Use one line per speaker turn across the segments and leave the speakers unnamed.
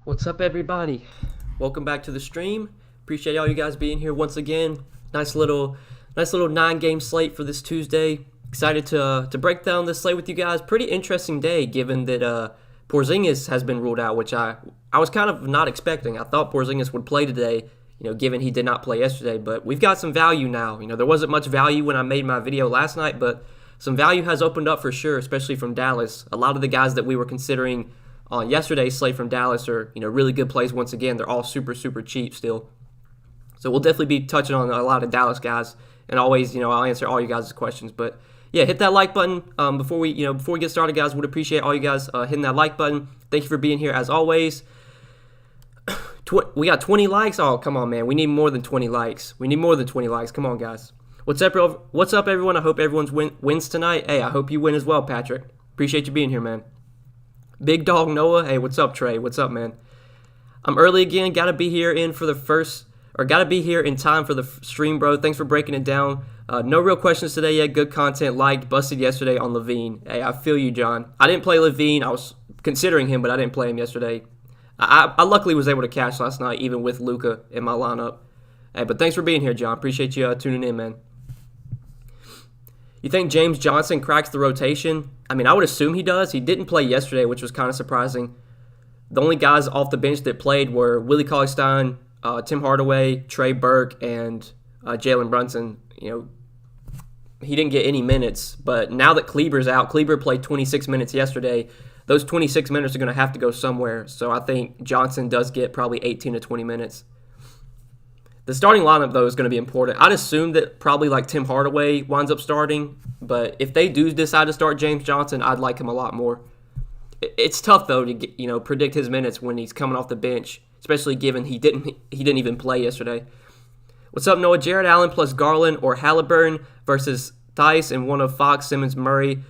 What's up, everybody? Welcome back to the stream. Appreciate all you guys being here once again. Nice little 9-game slate for this Tuesday. Excited to break down this slate with you guys. Pretty interesting day, given that Porzingis has been ruled out, which I was kind of not expecting. I thought Porzingis would play today, given he did not play yesterday. But we've got some value now. There wasn't much value when I made my video last night, but some value has opened up for sure, especially from Dallas. A lot of the guys that we were considering on yesterday's slate from Dallas are, really good plays once again. They're all super, super cheap still. So we'll definitely be touching on a lot of Dallas guys. And always, I'll answer all you guys' questions. But yeah, hit that like button before we get started, guys. Would appreciate all you guys hitting that like button. Thank you for being here as always. We got 20 likes. Oh, come on, man. We need more than 20 likes. Come on, guys. What's up, everyone? I hope everyone's wins tonight. Hey, I hope you win as well, Patrick. Appreciate you being here, man. Big Dog Noah, hey, what's up, Trey? What's up, man? I'm early again. Gotta be here in time for the stream, bro. Thanks for breaking it down. No real questions today yet. Good content. Liked, busted yesterday on Levine. Hey, I feel you, John. I didn't play Levine. I was considering him, but I didn't play him yesterday. I luckily was able to cash last night, even with Luka in my lineup. Hey, but thanks for being here, John. Appreciate you tuning in, man. You think James Johnson cracks the rotation? I mean, I would assume he does. He didn't play yesterday, which was kind of surprising. The only guys off the bench that played were Willie Cauley-Stein, Tim Hardaway, Trey Burke, and Jalen Brunson. He didn't get any minutes, but now that Kleber's out, Kleber played 26 minutes yesterday. Those 26 minutes are going to have to go somewhere, so I think Johnson does get probably 18 to 20 minutes. The starting lineup, though, is going to be important. I'd assume that probably like Tim Hardaway winds up starting, but if they do decide to start James Johnson, I'd like him a lot more. It's tough, though, to get, predict his minutes when he's coming off the bench, especially given he didn't even play yesterday. What's up, Noah? Jared Allen plus Garland or Halliburton versus Theis and one of Fox, Simmons, Murray.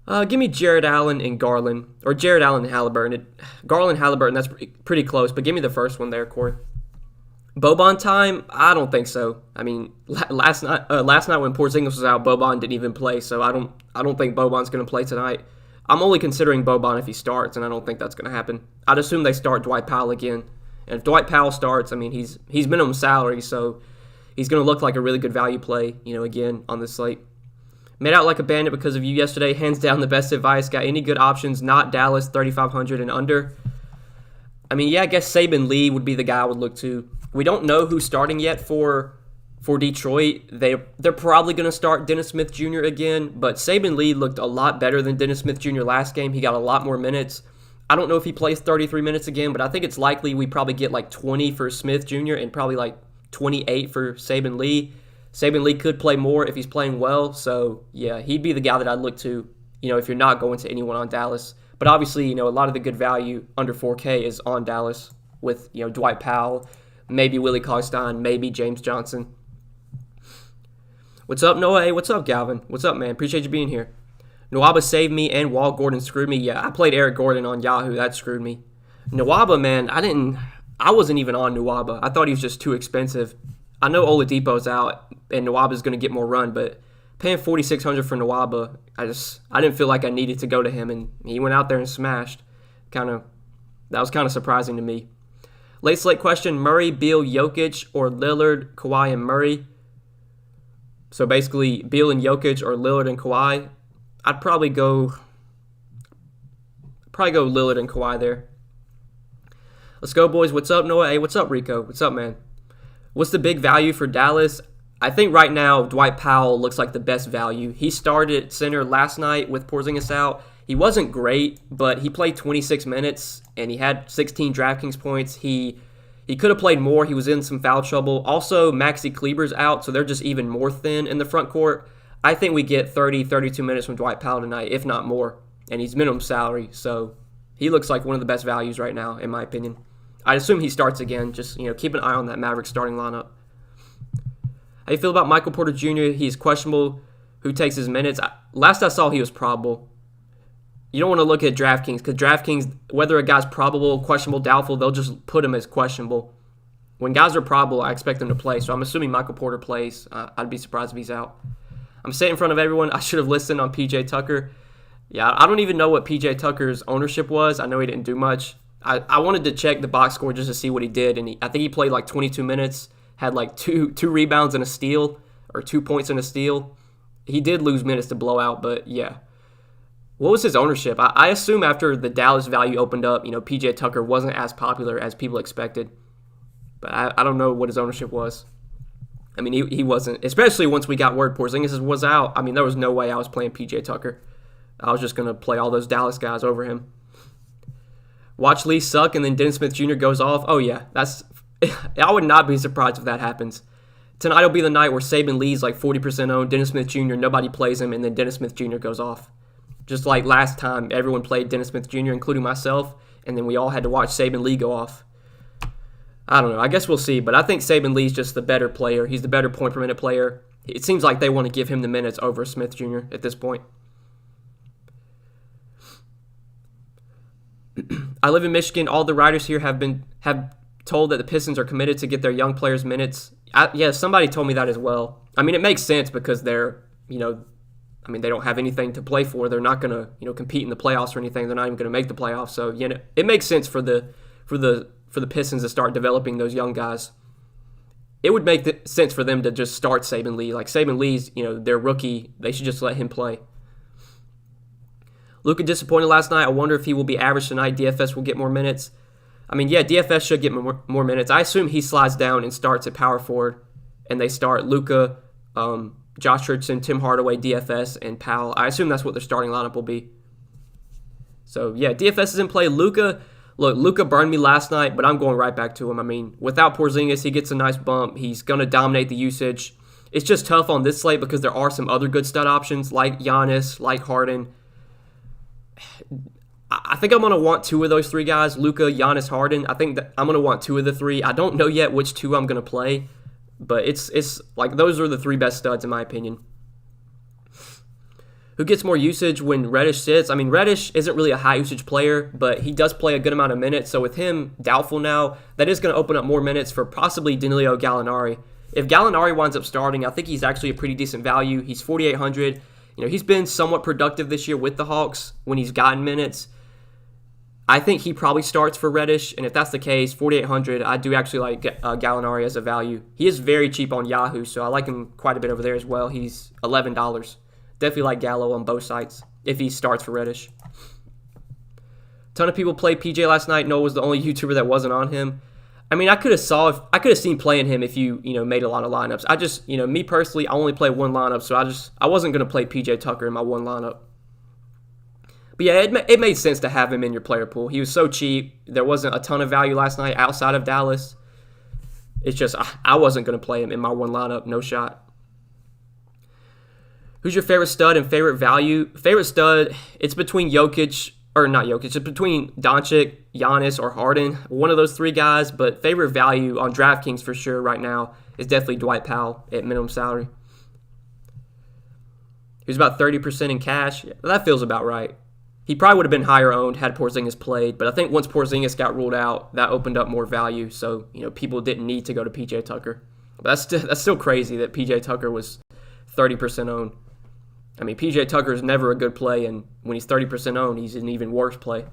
Give me Jared Allen and Garland, or Jared Allen and Halliburton. Garland, Halliburton, that's pretty close, but give me the first one there, Corey. Boban time? I don't think so. I mean, last night when Porzingis was out, Boban didn't even play, so I don't think Boban's going to play tonight. I'm only considering Boban if he starts, and I don't think that's going to happen. I'd assume they start Dwight Powell again, and if Dwight Powell starts, I mean he's minimum salary, so he's going to look like a really good value play, again on this slate. Made out like a bandit because of you yesterday. Hands down the best advice. Got any good options? Not Dallas 3,500 and under. I mean, yeah, I guess Saben Lee would be the guy I would look to. We don't know who's starting yet for Detroit. They're probably going to start Dennis Smith Jr. again, but Saben Lee looked a lot better than Dennis Smith Jr. last game. He got a lot more minutes. I don't know if he plays 33 minutes again, but I think it's likely we probably get like 20 for Smith Jr. and probably like 28 for Saben Lee. Saben Lee could play more if he's playing well, so yeah, he'd be the guy that I'd look to, if you're not going to anyone on Dallas. But obviously, a lot of the good value under 4K is on Dallas with, Dwight Powell, maybe Willie Cauley-Stein, maybe James Johnson. What's up, Noah? Hey, what's up, Galvin? What's up, man? Appreciate you being here. Nwaba saved me and Walt Gordon screwed me. Yeah, I played Eric Gordon on Yahoo. That screwed me. Nwaba, man, I wasn't even on Nwaba. I thought he was just too expensive. I know Oladipo's out and Nwaba's going to get more run, but paying $4,600 for Nwaba, I didn't feel like I needed to go to him, and he went out there and smashed. That was kind of surprising to me. Late slate question, Murray, Beal, Jokic, or Lillard, Kawhi, and Murray. So basically, Beal and Jokic or Lillard and Kawhi. I'd probably go Lillard and Kawhi there. Let's go, boys. What's up, Noah? Hey, what's up, Rico? What's up, man? What's the big value for Dallas? I think right now, Dwight Powell looks like the best value. He started at center last night with Porzingis out. He wasn't great, but he played 26 minutes, and he had 16 Draftkings points. He could have played more. He was in some foul trouble. Also, Maxi Kleber's out, so they're just even more thin in the front court. I think we get 30, 32 minutes from Dwight Powell tonight, if not more, and he's minimum salary, so he looks like one of the best values right now, in my opinion. I assume he starts again. Just, keep an eye on that Mavericks starting lineup. How you feel about Michael Porter Jr.? He's questionable. Who takes his minutes? Last I saw, he was probable. You don't want to look at DraftKings because DraftKings, whether a guy's probable, questionable, doubtful, they'll just put him as questionable. When guys are probable, I expect them to play. So I'm assuming Michael Porter plays. I'd be surprised if he's out. I'm sitting in front of everyone. I should have listened on PJ Tucker. Yeah, I don't even know what PJ Tucker's ownership was. I know he didn't do much. I wanted to check the box score just to see what he did, and I think he played like 22 minutes, had like two rebounds and a steal, or 2 points and a steal. He did lose minutes to blowout, but yeah. What was his ownership? I assume after the Dallas value opened up, PJ Tucker wasn't as popular as people expected. But I don't know what his ownership was. I mean, he wasn't, especially once we got word Porzingis was out. I mean, there was no way I was playing PJ Tucker. I was just going to play all those Dallas guys over him. Watch Lee suck, and then Dennis Smith Jr. goes off. Oh, yeah. I would not be surprised if that happens. Tonight will be the night where Saban Lee's like 40% owned. Dennis Smith Jr., nobody plays him, and then Dennis Smith Jr. goes off. Just like last time, everyone played Dennis Smith Jr., including myself, and then we all had to watch Saban Lee go off. I don't know. I guess we'll see, but I think Saban Lee's just the better player. He's the better point per minute player. It seems like they want to give him the minutes over Smith Jr. at this point. I live in Michigan. All the writers here have told that the Pistons are committed to get their young players minutes. Somebody told me that as well. I mean, it makes sense because they're, they don't have anything to play for. They're not going to, compete in the playoffs or anything. They're not even going to make the playoffs. So, it makes sense for the Pistons to start developing those young guys. It would make sense for them to just start Saban Lee. Like Saban Lee's, their rookie. They should just let him play. Luka disappointed last night. I wonder if he will be average tonight. DFS will get more minutes. I mean, yeah, DFS should get more minutes. I assume he slides down and starts at power forward, and they start Luka, Josh Richardson, Tim Hardaway, DFS, and Powell. I assume that's what their starting lineup will be. So, yeah, DFS is in play. Luka burned me last night, but I'm going right back to him. I mean, without Porzingis, he gets a nice bump. He's going to dominate the usage. It's just tough on this slate because there are some other good stud options like Giannis, like Harden. I think I'm going to want two of those three guys, Luka, Giannis, Harden. I think that I'm going to want two of the three. I don't know yet which two I'm going to play, but it's like those are the three best studs in my opinion. Who gets more usage when Reddish sits? I mean, Reddish isn't really a high usage player, but he does play a good amount of minutes. So with him doubtful now, that is going to open up more minutes for possibly Danilo Gallinari. If Gallinari winds up starting, I think he's actually a pretty decent value. He's 4,800. He's been somewhat productive this year with the Hawks when he's gotten minutes. I think he probably starts for Reddish, and if that's the case, 4,800, I do actually like Gallinari as a value. He is very cheap on Yahoo, so I like him quite a bit over there as well. He's $11. Definitely like Gallo on both sites if he starts for Reddish. Ton of people played PJ last night. Noah was the only YouTuber that wasn't on him. I mean, I could have seen playing him if you made a lot of lineups. I just, me personally, I only play one lineup, so I wasn't going to play PJ Tucker in my one lineup. But yeah, it made sense to have him in your player pool. He was so cheap. There wasn't a ton of value last night outside of Dallas. It's just, I wasn't going to play him in my one lineup. No shot. Who's your favorite stud and favorite value? Favorite stud, it's between it's between Doncic, Giannis, or Harden. One of those three guys, but favorite value on Draftkings for sure right now is definitely Dwight Powell at minimum salary. He was about 30% in cash. Yeah, that feels about right. He probably would have been higher owned had Porzingis played, but I think once Porzingis got ruled out, that opened up more value, so people didn't need to go to PJ Tucker. But that's still crazy that PJ Tucker was 30% owned. I mean, PJ Tucker is never a good play, and when he's 30% owned, he's an even worse play.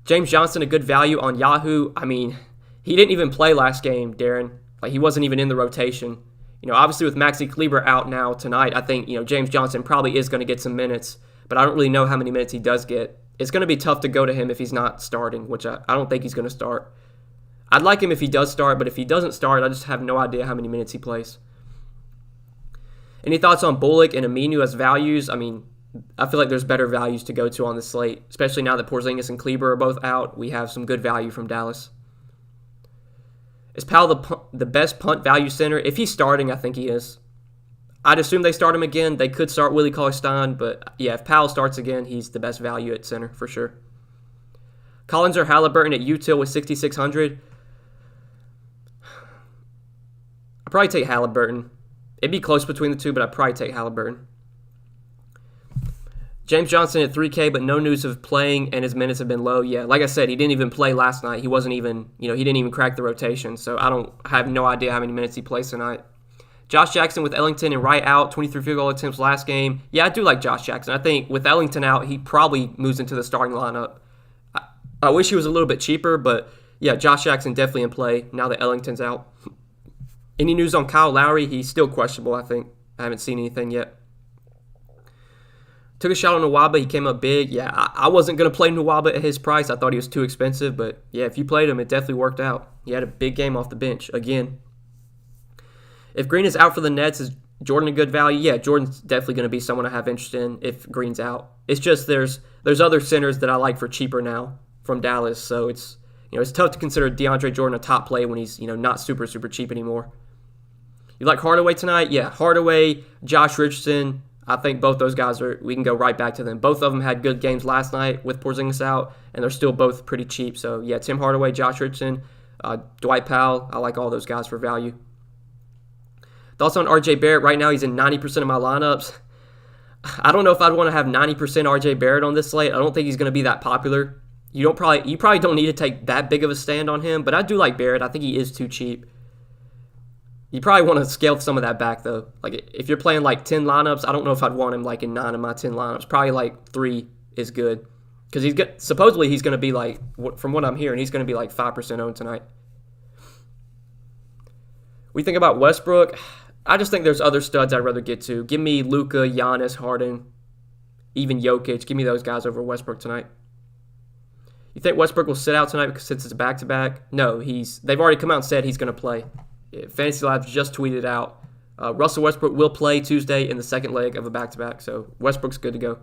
James Johnson, a good value on Yahoo. I mean, he didn't even play last game, Darren. Like, he wasn't even in the rotation. Obviously with Maxi Kleber out now tonight, I think, James Johnson probably is going to get some minutes, but I don't really know how many minutes he does get. It's going to be tough to go to him if he's not starting, which I don't think he's going to start. I'd like him if he does start, but if he doesn't start, I just have no idea how many minutes he plays. Any thoughts on Bullock and Aminu as values? I mean, I feel like there's better values to go to on this slate, especially now that Porzingis and Kleber are both out. We have some good value from Dallas. Is Powell the best punt value center? If he's starting, I think he is. I'd assume they start him again. They could start Willie Cauley-Stein, but yeah, if Powell starts again, he's the best value at center for sure. Collins or Halliburton at util with 6,600. I'd probably take Halliburton. It'd be close between the two, but I'd probably take Halliburton. James Johnson at 3K, but no news of playing, and his minutes have been low. Yeah, like I said, he didn't even play last night. He wasn't even, he didn't even crack the rotation, so I have no idea how many minutes he plays tonight. Josh Jackson with Ellington and Wright out, 23 field goal attempts last game. Yeah, I do like Josh Jackson. I think with Ellington out, he probably moves into the starting lineup. I wish he was a little bit cheaper, but yeah, Josh Jackson definitely in play now that Ellington's out. Any news on Kyle Lowry? He's still questionable, I think. I haven't seen anything yet. Took a shot on Nwaba. He came up big. Yeah, I wasn't going to play Nwaba at his price. I thought he was too expensive. But yeah, if you played him, it definitely worked out. He had a big game off the bench again. If Green is out for the Nets, is Jordan a good value? Yeah, Jordan's definitely going to be someone I have interest in if Green's out. It's just there's other centers that I like for cheaper now from Dallas. So it's tough to consider DeAndre Jordan a top play when he's not super cheap anymore. You like Hardaway tonight? Yeah, Hardaway, Josh Richardson. I think both those guys we can go right back to them. Both of them had good games last night with Porzingis out, and they're still both pretty cheap. So, yeah, Tim Hardaway, Josh Richardson, Dwight Powell. I like all those guys for value. Thoughts on RJ Barrett? Right now, he's in 90% of my lineups. I don't know if I'd want to have 90% RJ Barrett on this slate. I don't think he's going to be that popular. You probably don't need to take that big of a stand on him, but I do like Barrett. I think he is too cheap. You probably want to scale some of that back, though. Like, if you're playing, 10 lineups, I don't know if I'd want him, in 9 of my 10 lineups. Probably, 3 is good. Because supposedly he's going to be, from what I'm hearing, he's going to be, 5% owned tonight. We think about Westbrook. I just think there's other studs I'd rather get to. Give me Luka, Giannis, Harden, even Jokic. Give me those guys over Westbrook tonight. You think Westbrook will sit out tonight since it's a back-to-back? No, they've already come out and said he's going to play. Fantasy Labs just tweeted out Russell Westbrook will play Tuesday in the second leg of a back-to-back, so Westbrook's good to go.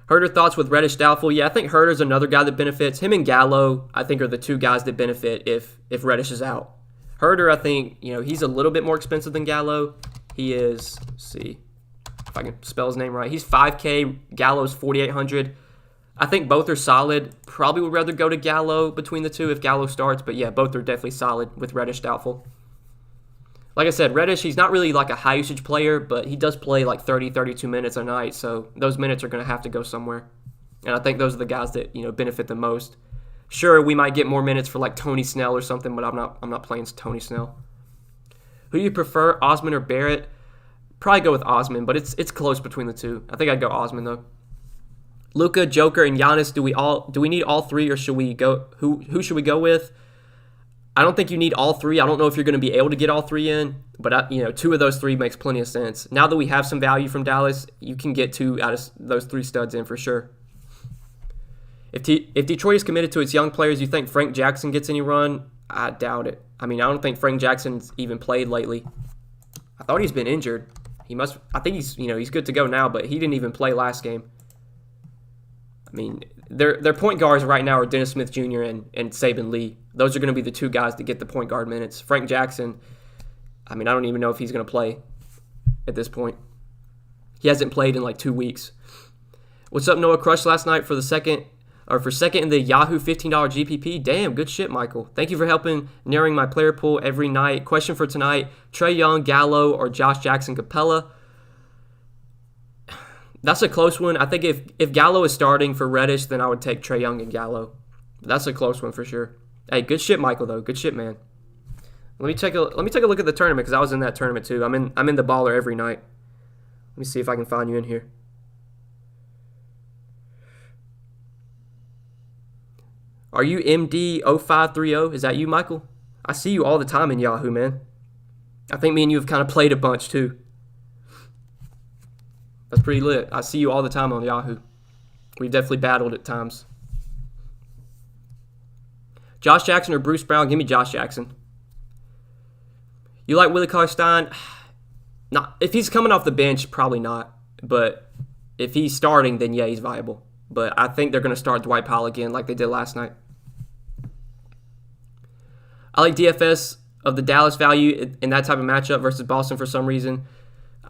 Herder thoughts with Reddish doubtful. Yeah, I think Herder's another guy that benefits. Him and Gallo, I think, are the two guys that benefit if Reddish is out. Herder, I think, he's a little bit more expensive than Gallo. He is, let's see if I can spell his name right. He's $5K. Gallo's $4,800. I think both are solid. Probably would rather go to Gallo between the two if Gallo starts. But, yeah, both are definitely solid with Reddish doubtful. Like I said, Reddish, he's not really a high-usage player, but he does play 30, 32 minutes a night. So those minutes are going to have to go somewhere. And I think those are the guys that, benefit the most. Sure, we might get more minutes for Tony Snell or something, but I'm not playing Tony Snell. Who do you prefer, Osman or Barrett? Probably go with Osman, but it's close between the two. I think I'd go Osman, though. Luka, Joker, and Giannis, do we need all three, or should we go? Who should we go with? I don't think you need all three. I don't know if you're going to be able to get all three in, but two of those three makes plenty of sense. Now that we have some value from Dallas, you can get 2 out of those 3 studs in for sure. If Detroit is committed to its young players, you think Frank Jackson gets any run? I doubt it. I don't think Frank Jackson's even played lately. I thought he's been injured. I think he's good to go now, but he didn't even play last game. Their point guards right now are Dennis Smith Jr. and Saban Lee. Those are going to be the 2 guys that get the point guard minutes. Frank Jackson, I don't even know if he's going to play at this point. He hasn't played in 2 weeks. What's up, Noah Crush last night for second in the Yahoo $15 GPP? Damn, good shit, Michael. Thank you for helping narrowing my player pool every night. Question for tonight, Trae Young, Gallo, or Josh Jackson Capella? That's a close one. I think if Gallo is starting for Reddish, then I would take Trae Young and Gallo. That's a close one for sure. Hey, good shit, Michael, though. Good shit, man. Let me take a look at the tournament, because I was in that tournament too. I'm in the baller every night. Let me see if I can find you in here. Are you MD0530? Is that you, Michael? I see you all the time in Yahoo, man. I think me and you have kind of played a bunch too. That's pretty lit. I see you all the time on Yahoo. We've definitely battled at times. Josh Jackson or Bruce Brown? Give me Josh Jackson. You like Willie Cauley-Stein? Not. If he's coming off the bench, probably not. But if he's starting, then yeah, he's viable. But I think they're going to start Dwight Powell again like they did last night. I like DFS of the Dallas value in that type of matchup versus Boston for some reason.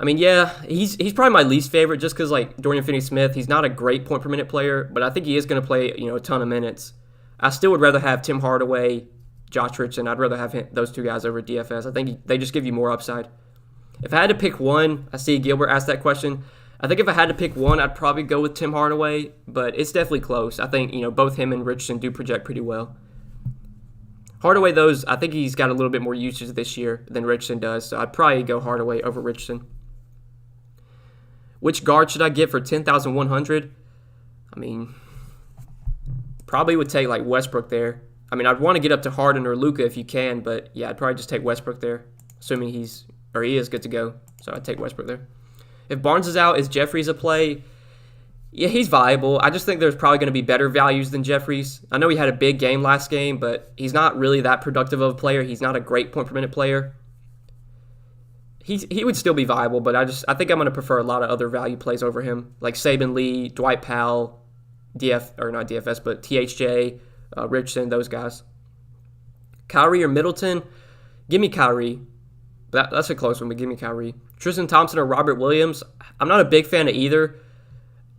Yeah, he's probably my least favorite just because, Dorian Finney-Smith, he's not a great point-per-minute player, but I think he is going to play, a ton of minutes. I still would rather have Tim Hardaway, Josh Richardson. I'd rather have those 2 guys over DFS. I think they just give you more upside. If I had to pick one, I see Gilbert asked that question. I think if I had to pick one, I'd probably go with Tim Hardaway, but it's definitely close. I think, both him and Richardson do project pretty well. Hardaway, I think he's got a little bit more usage this year than Richardson does, so I'd probably go Hardaway over Richardson. Which guard should I get for $10,100? Probably would take like Westbrook there. I mean, I'd want to get up to Harden or Luka if you can, but yeah, I'd probably just take Westbrook there, assuming he is good to go. So I'd take Westbrook there. If Barnes is out, is Jeffries a play? Yeah, he's viable. I just think there's probably going to be better values than Jeffries. I know he had a big game last game, but he's not really that productive of a player. He's not a great point per minute player. He would still be viable, but I think I'm going to prefer a lot of other value plays over him, like Saban Lee, Dwight Powell, not DFS, but THJ, Richardson, those guys. Kyrie or Middleton? Give me Kyrie. That's a close one, but give me Kyrie. Tristan Thompson or Robert Williams? I'm not a big fan of either.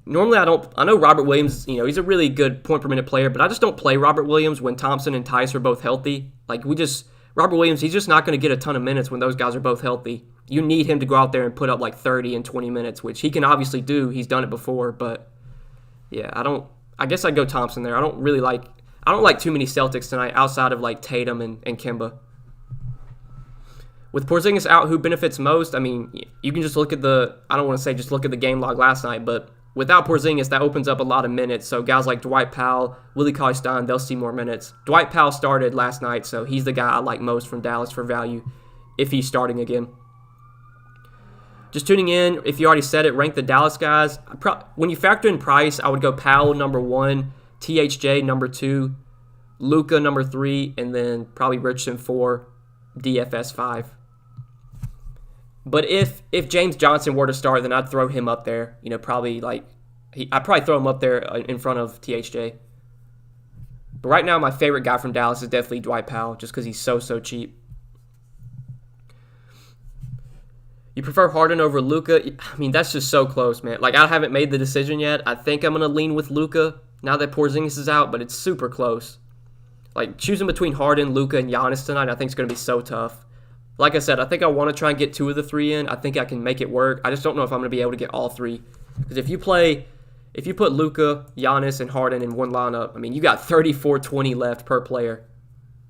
Normally, I know Robert Williams, he's a really good point per minute player, but I just don't play Robert Williams when Thompson and Tice are both healthy. Robert Williams, he's just not going to get a ton of minutes when those guys are both healthy. You need him to go out there and put up like 30 and 20 minutes, which he can obviously do. He's done it before, but yeah, I guess I'd go Thompson there. I don't like too many Celtics tonight outside of like Tatum and Kemba. With Porzingis out, who benefits most? I mean, you can just look at I don't want to say just look at the game log last night, but without Porzingis, that opens up a lot of minutes. So guys like Dwight Powell, Willie Cauley-Stein, they'll see more minutes. Dwight Powell started last night, so he's the guy I like most from Dallas for value if he's starting again. Just tuning in, if you already said it, rank the Dallas guys. When you factor in price, I would go Powell number 1, THJ number 2, Luka number 3, and then probably Richardson 4, DFS 5. But if James Johnson were to start, then I'd throw him up there. I'd probably throw him up there in front of THJ. But right now, my favorite guy from Dallas is definitely Dwight Powell, just because he's so cheap. You prefer Harden over Luka? I mean, that's just so close, man. I haven't made the decision yet. I think I'm going to lean with Luka now that Porzingis is out, but it's super close. Choosing between Harden, Luka, and Giannis tonight, I think is going to be so tough. Like I said, I think I want to try and get 2 of the 3 in. I think I can make it work. I just don't know if I'm going to be able to get all 3. Because if you put Luka, Giannis, and Harden in one lineup, I mean, you got 34-20 left per player.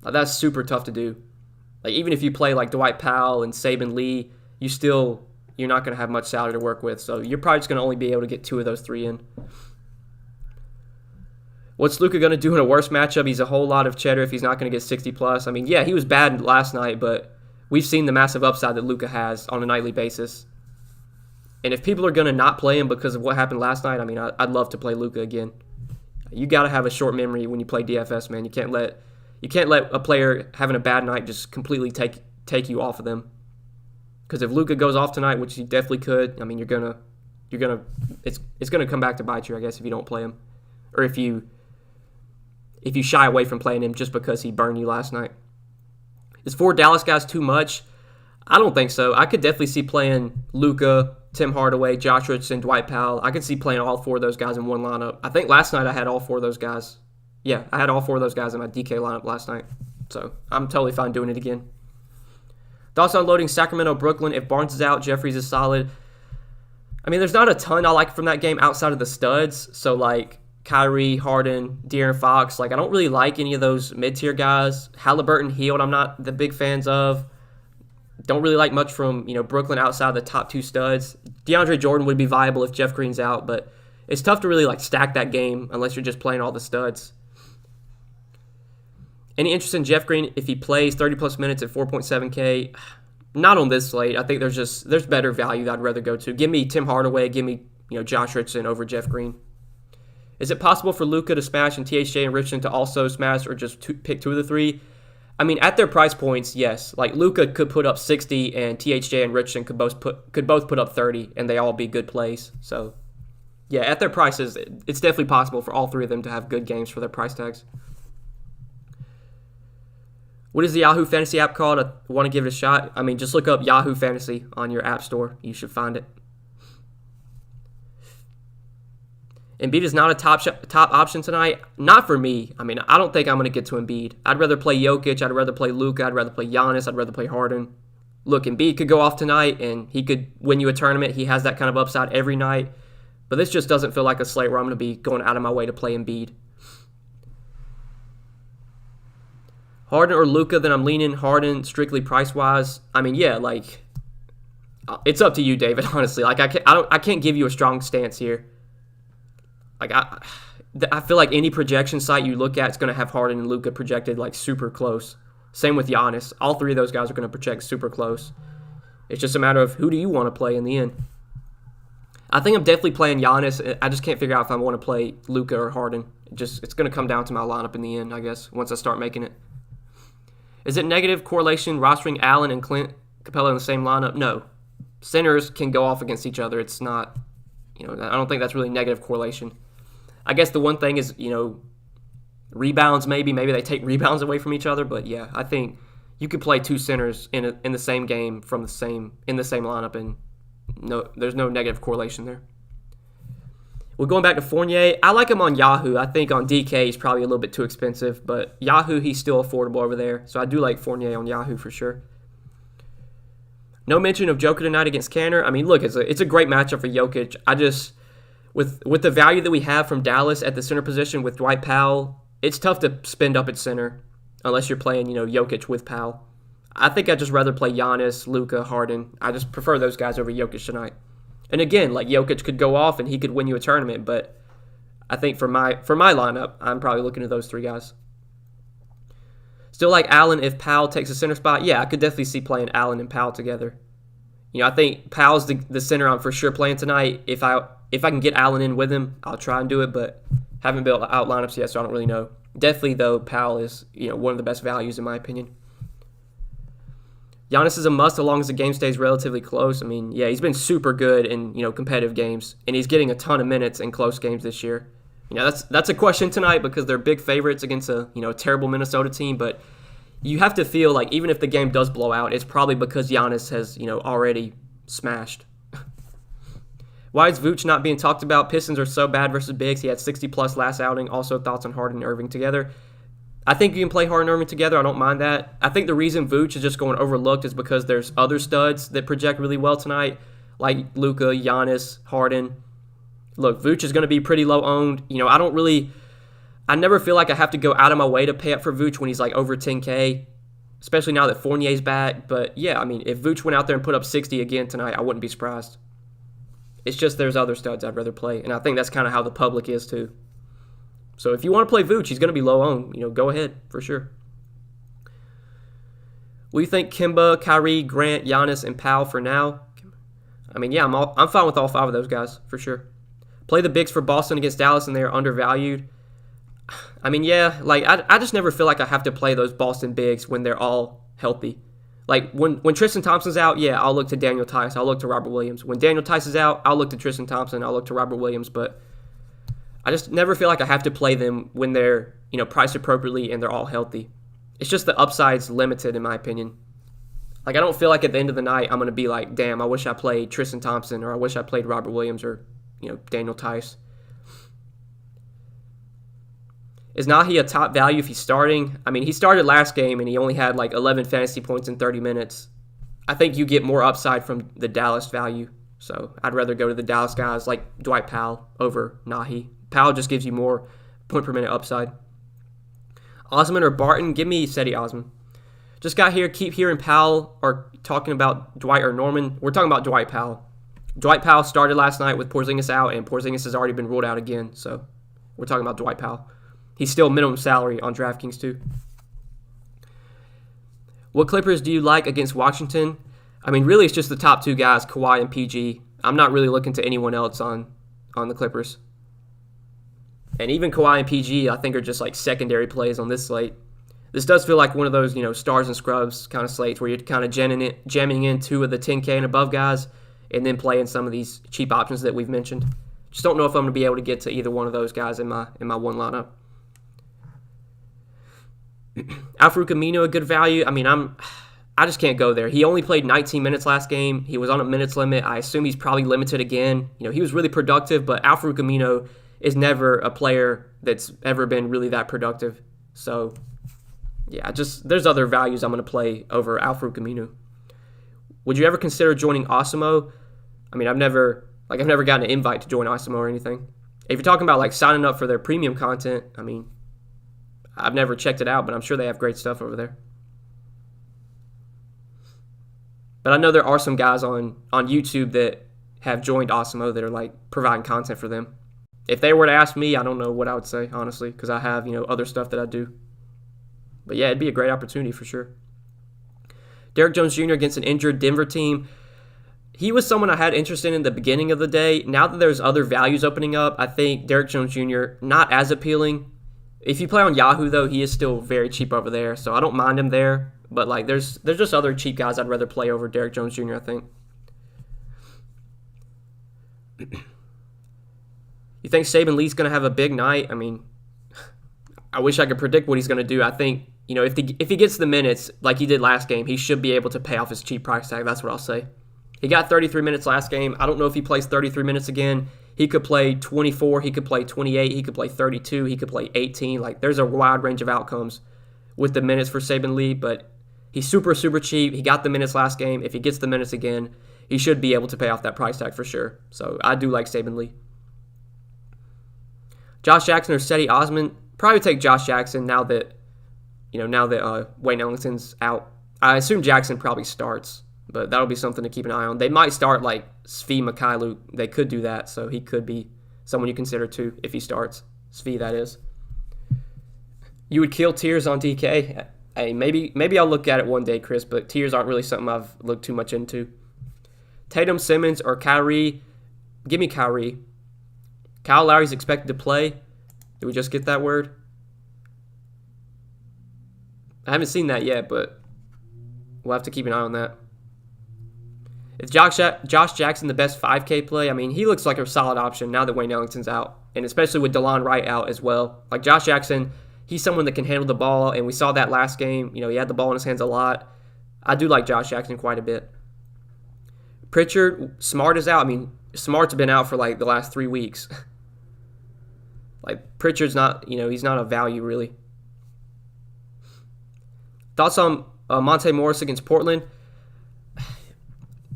That's super tough to do. Even if you play Dwight Powell and Saban Lee, you're not going to have much salary to work with. So you're probably just going to only be able to get 2 of those 3 in. What's Luka going to do in a worse matchup? He's a whole lot of cheddar if he's not going to get 60+. I mean, yeah, he was bad last night, but we've seen the massive upside that Luka has on a nightly basis. And if people are going to not play him because of what happened last night, I mean, I'd love to play Luka again. You got to have a short memory when you play DFS, man. You can't let a player having a bad night just completely take you off of them. Because if Luka goes off tonight, which he definitely could, I mean, it's gonna come back to bite you, I guess, if you don't play him, or if you shy away from playing him just because he burned you last night. Is 4 Dallas guys too much? I don't think so. I could definitely see playing Luka, Tim Hardaway, Josh Richardson, Dwight Powell. I could see playing all 4 of those guys in one lineup. I think last night I had all 4 of those guys. Yeah, I had all 4 of those guys in my DK lineup last night. So I'm totally fine doing it again. Thoughts on loading Sacramento, Brooklyn? If Barnes is out, Jeffries is solid. I mean, there's not a ton I like from that game outside of the studs. So, Kyrie, Harden, De'Aaron Fox. I don't really like any of those mid-tier guys. Halliburton, Hield, I'm not the big fans of. Don't really like much from, Brooklyn outside the top 2 studs. DeAndre Jordan would be viable if Jeff Green's out, but it's tough to really, stack that game unless you're just playing all the studs. Any interest in Jeff Green if he plays 30-plus minutes at 4.7K? Not on this slate. I think there's better value that I'd rather go to. Give me Tim Hardaway. Give me Josh Richardson over Jeff Green. Is it possible for Luka to smash and THJ and Richardson to also smash, or just pick 2 of the 3? I mean, at their price points, yes. Luka could put up 60, and THJ and Richardson could both put up 30, and they all be good plays. So, yeah, at their prices, it's definitely possible for all 3 of them to have good games for their price tags. What is the Yahoo Fantasy app called? I want to give it a shot. I mean, just look up Yahoo Fantasy on your app store. You should find it. Embiid is not a top option tonight. Not for me. I mean, I don't think I'm going to get to Embiid. I'd rather play Jokic. I'd rather play Luka. I'd rather play Giannis. I'd rather play Harden. Look, Embiid could go off tonight, and he could win you a tournament. He has that kind of upside every night. But this just doesn't feel like a slate where I'm going to be going out of my way to play Embiid. Harden or Luka, then I'm leaning Harden strictly price-wise. I mean, yeah, it's up to you, David, honestly. I can't give you a strong stance here. I feel like any projection site you look at is going to have Harden and Luka projected like super close. Same with Giannis. All three of those guys are going to project super close. It's just a matter of who do you want to play in the end. I think I'm definitely playing Giannis. I just can't figure out if I want to play Luka or Harden. It's going to come down to my lineup in the end, I guess, once I start making it. Is it negative correlation rostering Allen and Clint Capella in the same lineup? No. Centers can go off against each other. It's not, I don't think that's really negative correlation. I guess the one thing is, rebounds maybe they take rebounds away from each other, but yeah, I think you could play two centers in the same game in the same lineup, and no, there's no negative correlation there. Well, going back to Fournier, I like him on Yahoo. I think on DK he's probably a little bit too expensive, but Yahoo he's still affordable over there, so I do like Fournier on Yahoo for sure. No mention of Joker tonight against Kanter. I mean, look, it's a great matchup for Jokic. I just with the value that we have from Dallas at the center position with Dwight Powell, it's tough to spend up at center unless you're playing, Jokic with Powell. I think I'd just rather play Giannis, Luka, Harden. I just prefer those guys over Jokic tonight. And again, like Jokic could go off and he could win you a tournament, but I think for my lineup, I'm probably looking at those three guys. Still like Allen if Powell takes a center spot. Yeah, I could definitely see playing Allen and Powell together. I think Powell's the center I'm for sure playing tonight. If I can get Allen in with him, I'll try and do it, but haven't built out lineups yet, so I don't really know. Definitely, though, Powell is one of the best values in my opinion. Giannis is a must as long as the game stays relatively close. I mean, yeah, he's been super good in competitive games, and he's getting a ton of minutes in close games this year. That's a question tonight because they're big favorites against a terrible Minnesota team, but you have to feel like even if the game does blow out, it's probably because Giannis has already smashed. Why is Vooch not being talked about? Pistons are so bad versus bigs. He had 60-plus last outing. Also, thoughts on Harden and Irving together. I think you can play Harden and Irving together. I don't mind that. I think the reason Vooch is just going overlooked is because there's other studs that project really well tonight, like Luka, Giannis, Harden. Look, Vooch is going to be pretty low owned. I never feel like I have to go out of my way to pay up for Vooch when he's like over 10K, especially now that Fournier's back. But yeah, I mean, if Vooch went out there and put up 60 again tonight, I wouldn't be surprised. It's just there's other studs I'd rather play, and I think that's kind of how the public is too. So if you want to play Vooch, he's going to be low owned. Go ahead for sure. What do you think Kemba, Kyrie, Grant, Giannis, and Powell for now? I mean, yeah, I'm fine with all five of those guys for sure. Play the bigs for Boston against Dallas, and they are undervalued. I mean, yeah, like I just never feel like I have to play those Boston bigs when they're all healthy. Like when Tristan Thompson's out, yeah, I'll look to Daniel Tice. I'll look to Robert Williams. When Daniel Tice is out, I'll look to Tristan Thompson. I'll look to Robert Williams. But I just never feel like I have to play them when they're priced appropriately and they're all healthy. It's just the upside's limited in my opinion. Like I don't feel like at the end of the night I'm gonna be like, damn, I wish I played Tristan Thompson or I wish I played Robert Williams or Daniel Tice. Is Nahi a top value if he's starting? I mean, he started last game and he only had like 11 fantasy points in 30 minutes. I think you get more upside from the Dallas value. So I'd rather go to the Dallas guys like Dwight Powell over Nahi. Powell just gives you more point per minute upside. Osman or Barton? Give me Cedi Osman. Just got here. Keep hearing Powell or talking about Dwight or Norman. We're talking about Dwight Powell. Dwight Powell started last night with Porzingis out, and Porzingis has already been ruled out again. So we're talking about Dwight Powell. He's still minimum salary on Draftkings too. What Clippers do you like against Washington? I mean, really, it's just the top two guys, Kawhi and PG. I'm not really looking to anyone else on the Clippers. And even Kawhi and PG, I think, are just like secondary plays on this slate. This does feel like one of those, stars and scrubs kind of slates where you're kind of jamming in two of the 10K and above guys and then playing some of these cheap options that we've mentioned. Just don't know if I'm going to be able to get to either one of those guys in my one lineup. Al-Farouq Aminu, a good value. I mean, I just can't go there. He only played 19 minutes last game. He was on a minutes limit. I assume he's probably limited again. He was really productive, but Al-Farouq Aminu is never a player that's ever been really that productive. So, yeah, there's other values I'm going to play over Al-Farouq Aminu. Would you ever consider joining Osimo? I mean, I've never gotten an invite to join Osimo or anything. If you're talking about like signing up for their premium content, I mean, I've never checked it out, but I'm sure they have great stuff over there. But I know there are some guys on YouTube that have joined Osimo that are like providing content for them. If they were to ask me, I don't know what I would say, honestly, because I have, other stuff that I do. But yeah, it'd be a great opportunity for sure. Derrick Jones Jr. against an injured Denver team. He was someone I had interest in the beginning of the day. Now that there's other values opening up, I think Derrick Jones Jr. not as appealing. If you play on Yahoo, though, he is still very cheap over there, so I don't mind him there. But like, there's just other cheap guys I'd rather play over Derrick Jones Jr., I think. You think Saben Lee's going to have a big night? I mean, I wish I could predict what he's going to do. I think, if he gets the minutes like he did last game, he should be able to pay off his cheap price tag. That's what I'll say. He got 33 minutes last game. I don't know if he plays 33 minutes again. He could play 24. He could play 28. He could play 32. He could play 18. Like, there's a wide range of outcomes with the minutes for Saben Lee, but he's super, super cheap. He got the minutes last game. If he gets the minutes again, he should be able to pay off that price tag for sure. So I do like Saben Lee. Josh Jackson or Cedi Osman. Probably take Josh Jackson now that Wayne Ellington's out. I assume Jackson probably starts, but that'll be something to keep an eye on. They might start like Svi Mykhailiuk. They could do that, so he could be someone you consider too if he starts. Svi, that is. You would kill tiers on DK. Hey, maybe I'll look at it one day, Chris, but tiers aren't really something I've looked too much into. Tatum, Simmons, or Kyrie. Give me Kyrie. Kyle Lowry's expected to play. Did we just get that word? I haven't seen that yet, but we'll have to keep an eye on that. Is Josh Jackson the best 5K play? I mean, he looks like a solid option now that Wayne Ellington's out, and especially with DeLon Wright out as well. Like, Josh Jackson, he's someone that can handle the ball, and we saw that last game. He had the ball in his hands a lot. I do like Josh Jackson quite a bit. Pritchard, Smart is out. I mean, Smart's been out for like the last 3 weeks. Like, Pritchard's not, he's not a value really. Thoughts on Monte Morris against Portland?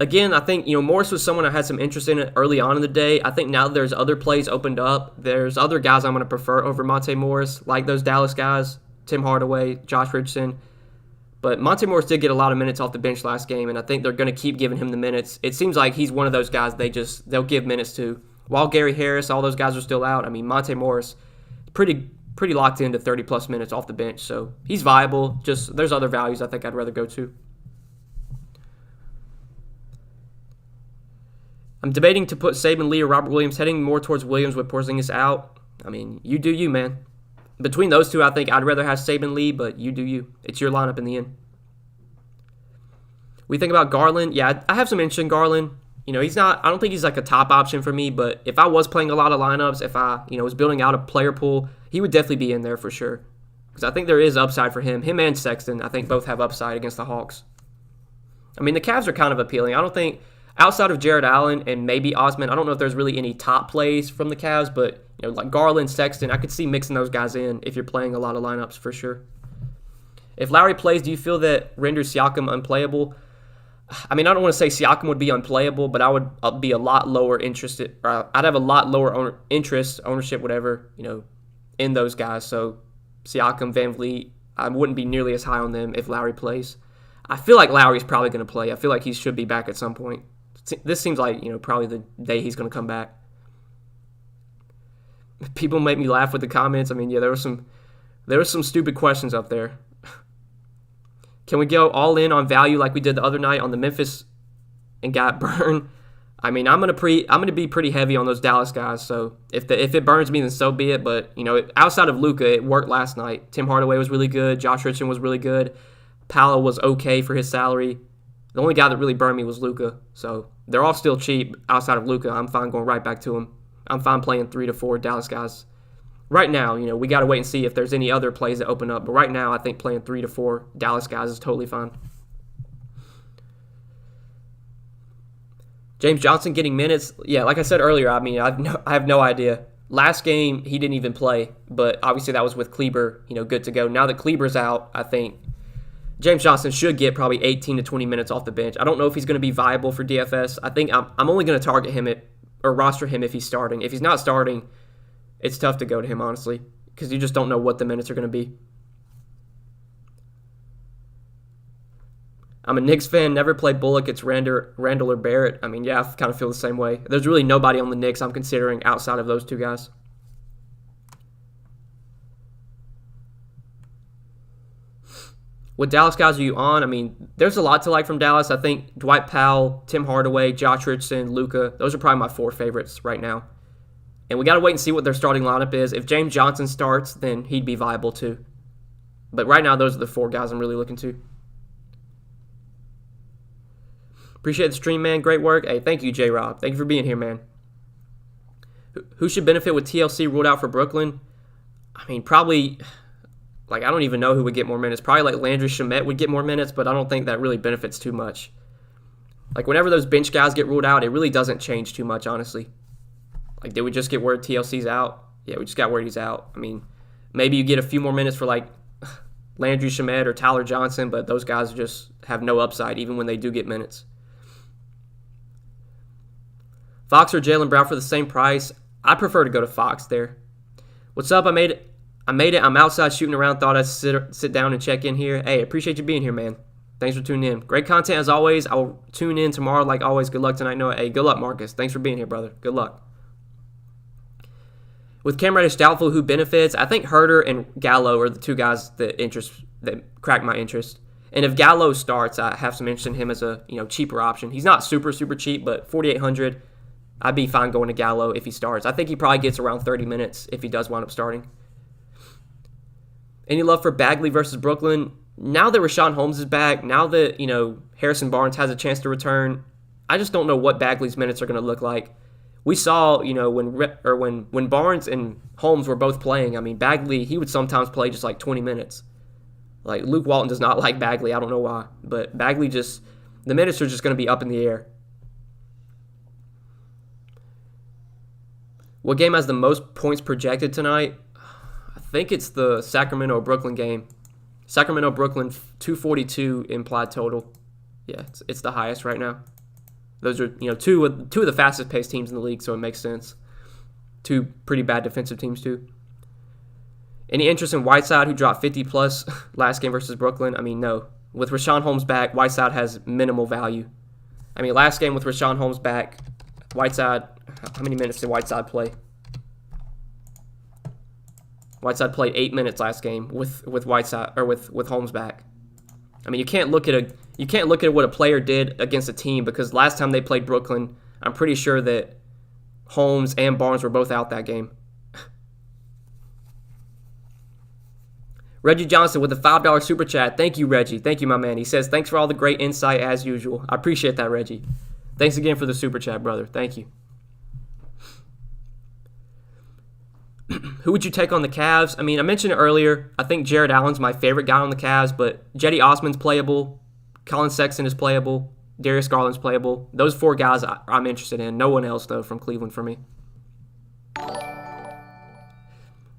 Again, I think, Morris was someone I had some interest in early on in the day. I think now that there's other plays opened up, there's other guys I'm going to prefer over Monte Morris, like those Dallas guys, Tim Hardaway, Josh Richardson. But Monte Morris did get a lot of minutes off the bench last game, and I think they're going to keep giving him the minutes. It seems like he's one of those guys they'll give minutes to. While Gary Harris, all those guys are still out, I mean, Monte Morris, pretty locked into 30-plus minutes off the bench. So he's viable. Just there's other values I think I'd rather go to. I'm debating to put Saben Lee or Robert Williams, heading more towards Williams with Porzingis out. I mean, you do you, man. Between those two, I think I'd rather have Saben Lee, but you do you. It's your lineup in the end. We think about Garland. Yeah, I have some interest in Garland. He's not, I don't think he's like a top option for me, but if I was playing a lot of lineups, if I, was building out a player pool, he would definitely be in there for sure. Because I think there is upside for him. Him and Sexton, I think both have upside against the Hawks. I mean, the Cavs are kind of appealing. I don't think, outside of Jared Allen and maybe Osman, I don't know if there's really any top plays from the Cavs, but, like Garland, Sexton, I could see mixing those guys in if you're playing a lot of lineups for sure. If Lowry plays, do you feel that renders Siakam unplayable? I mean, I don't want to say Siakam would be unplayable, but I would be a lot lower interested, or I'd have a lot lower ownership, whatever, in those guys. So Siakam, Van Vliet, I wouldn't be nearly as high on them if Lowry plays. I feel like Lowry's probably going to play. I feel like he should be back at some point. This seems like, probably the day he's going to come back. People make me laugh with the comments. I mean, yeah, there were some stupid questions up there. Can we go all in on value like we did the other night on the Memphis and got burned? I mean, I'm gonna be pretty heavy on those Dallas guys. So if it burns me, then so be it. But outside of Luka, it worked last night. Tim Hardaway was really good. Josh Richardson was really good. Paolo was okay for his salary. The only guy that really burned me was Luka. So they're all still cheap outside of Luka. I'm fine going right back to him. I'm fine playing 3 to 4 Dallas guys. Right now, we got to wait and see if there's any other plays that open up. But right now, I think playing 3 to 4 Dallas guys is totally fine. James Johnson getting minutes. Yeah, like I said earlier, I mean, I have no idea. Last game, he didn't even play. But obviously, that was with Kleber, good to go. Now that Kleber's out, I think James Johnson should get probably 18 to 20 minutes off the bench. I don't know if he's going to be viable for DFS. I think I'm only going to target him or roster him if he's starting. If he's not starting, it's tough to go to him, honestly, because you just don't know what the minutes are going to be. I'm a Knicks fan, never play Bullock. It's Randall or Barrett. I mean, yeah, I kind of feel the same way. There's really nobody on the Knicks I'm considering outside of those two guys. What Dallas guys are you on? I mean, there's a lot to like from Dallas. I think Dwight Powell, Tim Hardaway, Josh Richardson, Luka, those are probably my 4 favorites right now. And we got to wait and see what their starting lineup is. If James Johnson starts, then he'd be viable too. But right now, those are the 4 guys I'm really looking to. Appreciate the stream, man. Great work. Hey, thank you, J-Rob. Thank you for being here, man. Who should benefit with TLC ruled out for Brooklyn? I mean, probably... I don't even know who would get more minutes. Probably Landry Shamet would get more minutes, but I don't think that really benefits too much. Whenever those bench guys get ruled out, it really doesn't change too much, honestly. Did we just get word TLC's out? Yeah, we just got word he's out. I mean, maybe you get a few more minutes for, Landry Shamet or Tyler Johnson, but those guys just have no upside, even when they do get minutes. Fox or Jaylen Brown for the same price? I prefer to go to Fox there. What's up? I made it. I'm outside shooting around. Thought I'd sit down and check in here. Hey, appreciate you being here, man. Thanks for tuning in. Great content as always. I will tune in tomorrow like always. Good luck tonight, Noah. Hey, good luck, Marcus. Thanks for being here, brother. Good luck. With Cam Reddish doubtful, who benefits? I think Herter and Gallo are the 2 guys that crack my interest. And if Gallo starts, I have some interest in him as a cheaper option. He's not super cheap, but $4,800. I'd be fine going to Gallo if he starts. I think he probably gets around 30 minutes if he does wind up starting. Any love for Bagley versus Brooklyn? Now that Rashawn Holmes is back, now that, Harrison Barnes has a chance to return, I just don't know what Bagley's minutes are going to look like. We saw, when Barnes and Holmes were both playing, I mean, Bagley, he would sometimes play just 20 minutes. Luke Walton does not like Bagley. I don't know why. But Bagley the minutes are just going to be up in the air. What game has the most points projected tonight? I think it's the Sacramento-Brooklyn game. Sacramento-Brooklyn, 242 implied total. Yeah, it's the highest right now. Those are, two of the fastest-paced teams in the league, so it makes sense. 2 pretty bad defensive teams, too. Any interest in Whiteside, who dropped 50-plus last game versus Brooklyn? I mean, no. With Rashawn Holmes back, Whiteside has minimal value. I mean, last game with Rashawn Holmes back, Whiteside, how many minutes did Whiteside play? Whiteside played 8 minutes last game with Whiteside or with Holmes back. I mean, you can't look at what a player did against a team, because last time they played Brooklyn, I'm pretty sure that Holmes and Barnes were both out that game. Reggie Johnson with a $5 super chat. Thank you, Reggie. Thank you, my man. He says, thanks for all the great insight as usual. I appreciate that, Reggie. Thanks again for the super chat, brother. Thank you. Who would you take on the Cavs? I mean, I mentioned it earlier. I think Jared Allen's my favorite guy on the Cavs, but Jetty Osman's playable. Colin Sexton is playable. Darius Garland's playable. Those 4 guys I'm interested in. No one else, though, from Cleveland for me.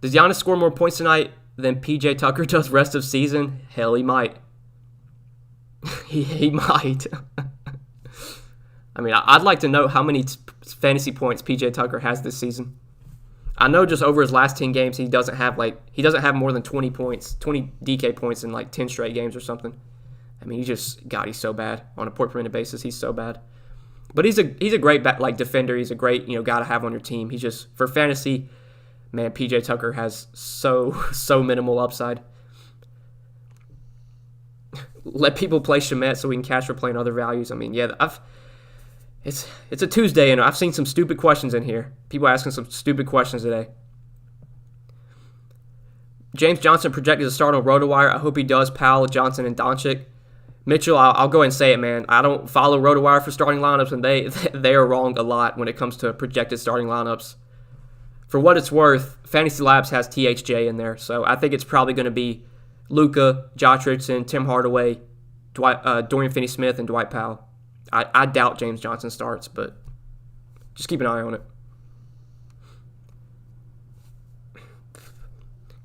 Does Giannis score more points tonight than P.J. Tucker does rest of season? Hell, he might. he might. I mean, I'd like to know how many fantasy points P.J. Tucker has this season. I know just over his last 10 games, he doesn't have more than 20 points, 20 DK points in 10 straight games or something. I mean, he's so bad on a point per minute basis. He's so bad. But he's a great defender. He's a great guy to have on your team. He's just, for fantasy, man, PJ Tucker has so minimal upside. Let people play Shamet so we can cash for playing other values. I mean, yeah, it's a Tuesday, and I've seen some stupid questions in here. People asking some stupid questions today. James Johnson projected to start on RotoWire. I hope he does. Powell, Johnson, and Doncic. Mitchell, I'll go ahead and say it, man. I don't follow RotoWire for starting lineups, and they are wrong a lot when it comes to projected starting lineups. For what it's worth, Fantasy Labs has THJ in there, so I think it's probably going to be Luka, Josh Richardson, Tim Hardaway, Dorian Finney-Smith, and Dwight Powell. I doubt James Johnson starts, but just keep an eye on it.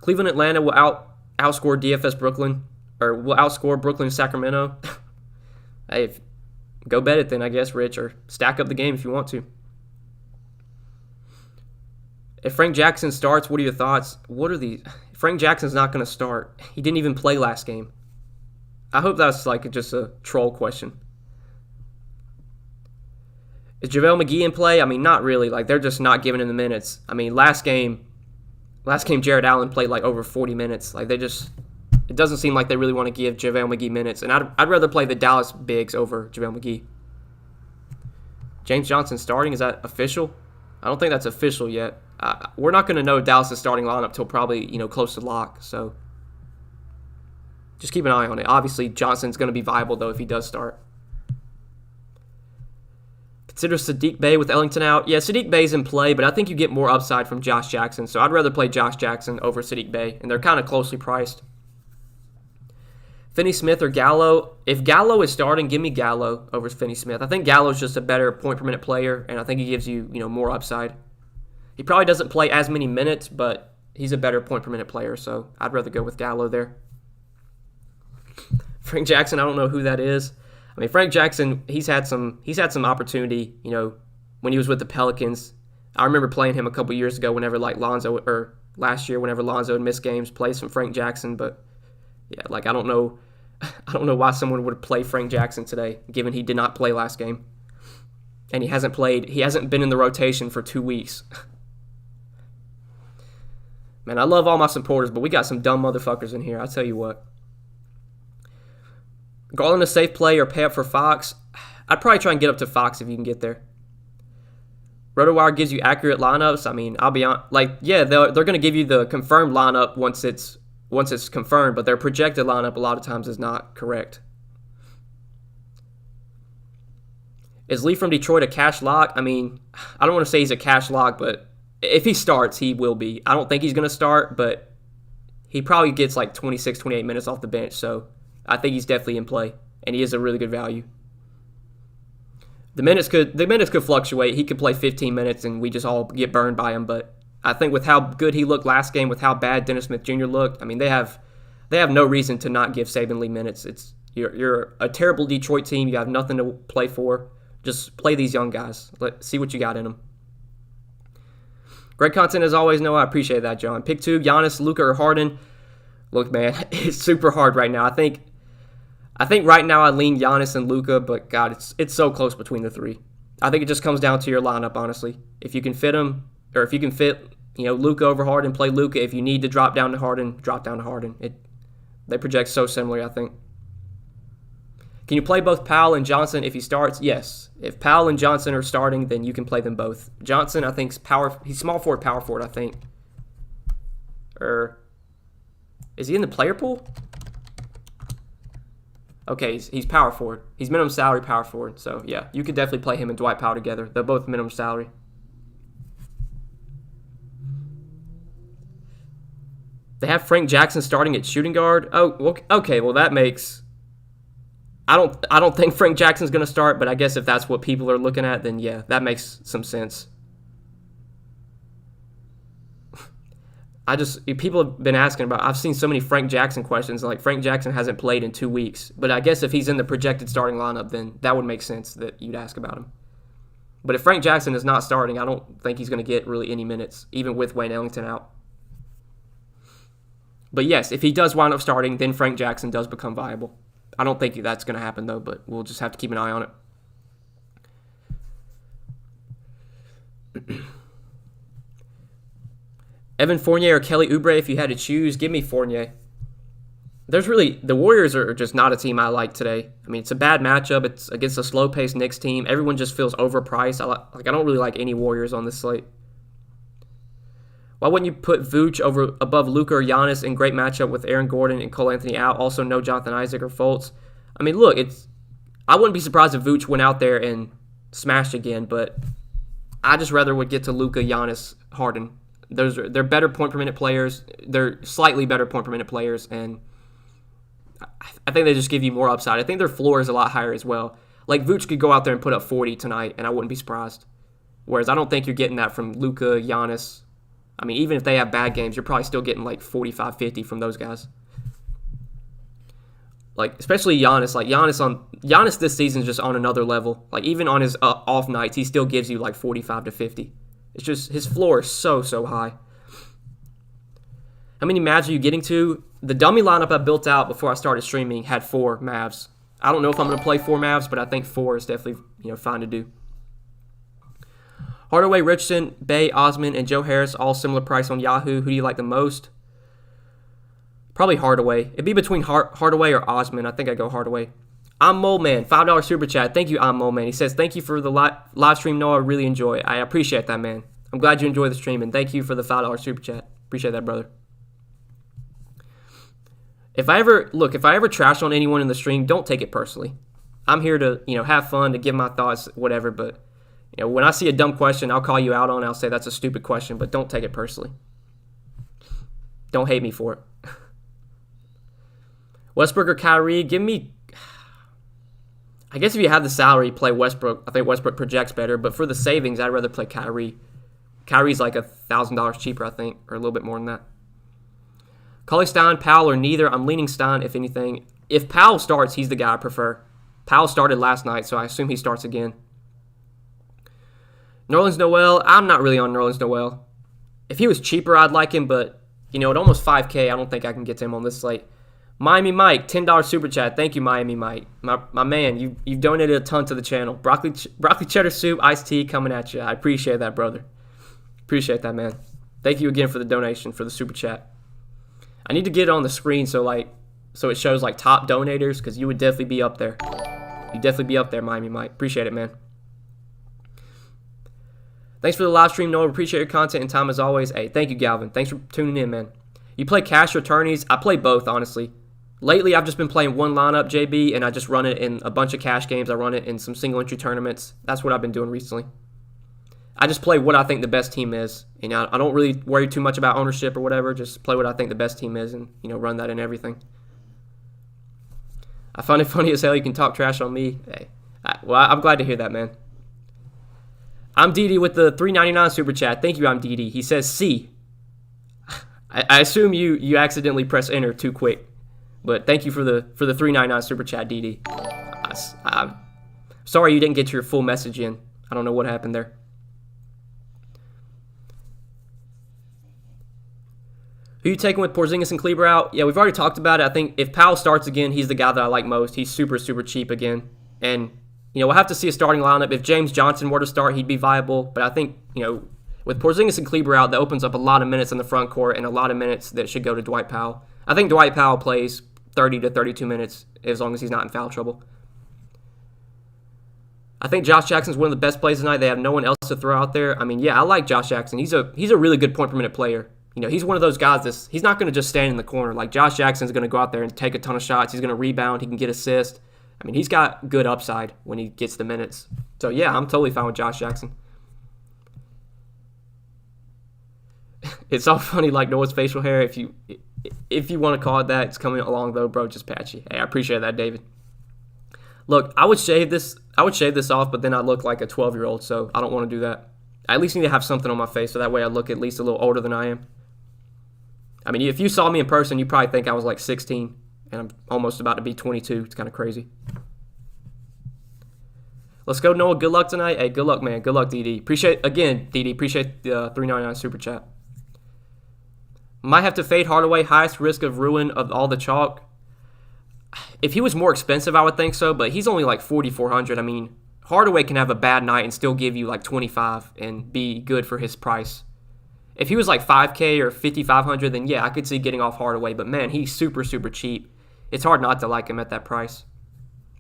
Cleveland, Atlanta will outscore DFS Brooklyn, or will outscore Brooklyn and Sacramento. Hey, go bet it then, I guess, Rich, or stack up the game if you want to. If Frank Jackson starts, what are your thoughts? Frank Jackson's not going to start. He didn't even play last game. I hope that's like just a troll question. Is JaVale McGee in play? I mean, not really. Like, they're just not giving him the minutes. I mean, last game, Jared Allen played like over 40 minutes. Like, it doesn't seem like they really want to give JaVale McGee minutes. And I'd rather play the Dallas bigs over JaVale McGee. James Johnson starting, is that official? I don't think that's official yet. We're not going to know Dallas' starting lineup till probably, close to lock. So just keep an eye on it. Obviously, Johnson's going to be viable, though, if he does start. Consider Saddiq Bey with Ellington out. Yeah, Saddiq Bey's in play, but I think you get more upside from Josh Jackson. So I'd rather play Josh Jackson over Saddiq Bey, and they're kind of closely priced. Finney-Smith or Gallo. If Gallo is starting, give me Gallo over Finney-Smith. I think Gallo's just a better point-per-minute player, and I think he gives you, more upside. He probably doesn't play as many minutes, but he's a better point-per-minute player, so I'd rather go with Gallo there. Frank Jackson, I don't know who that is. I mean, Frank Jackson, he's had some opportunity, when he was with the Pelicans. I remember playing him a couple years ago whenever last year whenever Lonzo had missed games, played some Frank Jackson, but yeah, like I don't know why someone would play Frank Jackson today, given he did not play last game. And he hasn't been in the rotation for 2 weeks. Man, I love all my supporters, but we got some dumb motherfuckers in here, I'll tell you what. Garland a safe play or pay up for Fox? I'd probably try and get up to Fox if you can get there. RotoWire gives you accurate lineups. I mean, I'll be honest. Like, yeah, they're going to give you the confirmed lineup once it's confirmed, but their projected lineup a lot of times is not correct. Is Lee from Detroit a cash lock? I mean, I don't want to say he's a cash lock, but if he starts, he will be. I don't think he's going to start, but he probably gets like 26, 28 minutes off the bench, so I think he's definitely in play, and he is a really good value. The minutes could fluctuate. He could play 15 minutes, and we just all get burned by him. But I think with how good he looked last game, with how bad Dennis Smith Jr. looked, I mean they have no reason to not give Saben Lee minutes. You're a terrible Detroit team. You have nothing to play for. Just play these young guys. Let's see what you got in them. Great content as always, Noah. I appreciate that, John. Pick 2, Giannis, Luka, or Harden. Look, man, it's super hard right now. I think right now I lean Giannis and Luka, but God, it's so close between the three. I think it just comes down to your lineup, honestly. If you can fit them, or if you can fit, Luka over Harden, play Luka. If you need to drop down to Harden, drop down to Harden. They project so similarly, I think. Can you play both Powell and Johnson if he starts? Yes. If Powell and Johnson are starting, then you can play them both. Johnson, I think, he's small forward, power forward, I think. Or is he in the player pool? Okay, he's power forward. He's minimum salary power forward. So, yeah, you could definitely play him and Dwight Powell together. They're both minimum salary. They have Frank Jackson starting at shooting guard. Oh, okay. Well, that makes. I don't think Frank Jackson's going to start, but I guess if that's what people are looking at, then yeah, that makes some sense. People have been asking about. I've seen so many Frank Jackson questions. Like Frank Jackson hasn't played in 2 weeks, but I guess if he's in the projected starting lineup, then that would make sense that you'd ask about him. But if Frank Jackson is not starting, I don't think he's going to get really any minutes, even with Wayne Ellington out. But yes, if he does wind up starting, then Frank Jackson does become viable. I don't think that's going to happen, though, but we'll just have to keep an eye on it. Evan Fournier or Kelly Oubre, if you had to choose, give me Fournier. The Warriors are just not a team I like today. I mean, it's a bad matchup. It's against a slow-paced Knicks team. Everyone just feels overpriced. I don't really like any Warriors on this slate. Why wouldn't you put Vooch above Luka or Giannis in great matchup with Aaron Gordon and Cole Anthony out? Also, no Jonathan Isaac or Fultz. I mean, look, I wouldn't be surprised if Vooch went out there and smashed again, but I just rather would get to Luka, Giannis, Harden. They're better point per minute players. They're slightly better point per minute players, and I think they just give you more upside. I think their floor is a lot higher as well. Like Vooch could go out there and put up 40 tonight, and I wouldn't be surprised. Whereas I don't think you're getting that from Luka, Giannis. I mean, even if they have bad games, you're probably still getting like 45, 50 from those guys. Like, especially Giannis. Like, Giannis this season is just on another level. Like, even on his off nights, he still gives you like 45 to 50. It's just, his floor is so high. How many Mavs are you getting to? The dummy lineup I built out before I started streaming had 4 Mavs. I don't know if I'm going to play 4 Mavs, but I think 4 is definitely fine to do. Hardaway, Richardson, Bay, Osman, and Joe Harris, all similar price on Yahoo. Who do you like the most? Probably Hardaway. It'd be between Hardaway or Osman. I think I'd go Hardaway. I'm Mole Man, $5 super chat. Thank you, I'm Mole Man. He says, thank you for the live stream, Noah. I really enjoy it. I appreciate that, man. I'm glad you enjoy the stream, and thank you for the $5 super chat. Appreciate that, brother. If I ever trash on anyone in the stream, don't take it personally. I'm here to, have fun, to give my thoughts, whatever, but when I see a dumb question, I'll call you out on it. I'll say that's a stupid question, but don't take it personally. Don't hate me for it. Westbrook or Kyrie, give me... I guess if you have the salary, play Westbrook. I think Westbrook projects better, but for the savings, I'd rather play Kyrie. Kyrie's like $1,000 cheaper, I think, or a little bit more than that. Cauley Stein, Powell, or neither. I'm leaning Stein, if anything. If Powell starts, he's the guy I prefer. Powell started last night, so I assume he starts again. Nerlens Noel, I'm not really on Nerlens Noel. If he was cheaper, I'd like him, but, at almost $5K, I don't think I can get to him on this slate. Miami Mike, $10 super chat. Thank you, Miami Mike. My man, you've donated a ton to the channel. Broccoli cheddar soup, iced tea coming at you. I appreciate that, brother. Appreciate that, man. Thank you again for the donation, for the super chat. I need to get it on the screen so it shows like top donators, because you would definitely be up there. You'd definitely be up there, Miami Mike. Appreciate it, man. Thanks for the live stream, Noah. Appreciate your content and time as always. Hey, thank you, Galvin. Thanks for tuning in, man. You play cash or tourneys? I play both, honestly. Lately, I've just been playing one lineup, JB, and I just run it in a bunch of cash games. I run it in some single-entry tournaments. That's what I've been doing recently. I just play what I think the best team is. I don't really worry too much about ownership or whatever. Just play what I think the best team is and, run that in everything. I find it funny as hell you can talk trash on me. Hey, I'm glad to hear that, man. I'm Didi with the $3.99 super chat. Thank you, I'm Didi. He says C. I assume you accidentally press enter too quick. But thank you for the $3.99 super chat, Didi. I'm sorry you didn't get your full message in. I don't know what happened there. Who you taking with Porzingis and Kleber out? Yeah, we've already talked about it. I think if Powell starts again, he's the guy that I like most. He's super, super cheap again. And, we'll have to see a starting lineup. If James Johnson were to start, he'd be viable. But I think, with Porzingis and Kleber out, that opens up a lot of minutes in the front court and a lot of minutes that should go to Dwight Powell. I think Dwight Powell plays 30 to 32 minutes as long as he's not in foul trouble. I think Josh Jackson's one of the best plays tonight. They have no one else to throw out there. I mean, yeah, I like Josh Jackson. He's a really good point per minute player. He's one of those guys he's not going to just stand in the corner. Like, Josh Jackson's going to go out there and take a ton of shots. He's going to rebound. He can get assists. I mean, he's got good upside when he gets the minutes. So, yeah, I'm totally fine with Josh Jackson. It's all funny, like Noah's facial hair. If you want to call it that, it's coming along, though, bro. Just patchy. Hey, I appreciate that, David. Look, I would shave this off, but then I look like a 12-year-old, so I don't want to do that. I at least need to have something on my face, so that way I look at least a little older than I am. I mean, if you saw me in person, you'd probably think I was like 16, and I'm almost about to be 22. It's kind of crazy. Let's go, Noah. Good luck tonight. Hey, good luck, man. Good luck, DD. Appreciate the $3.99 super chat. Might have to fade Hardaway. Highest risk of ruin of all the chalk. If he was more expensive, I would think so, but he's only like 4,400. I mean, Hardaway can have a bad night and still give you like 25 and be good for his price. If he was like 5K or 5,500, then yeah, I could see getting off Hardaway. But man, he's super, super cheap. It's hard not to like him at that price.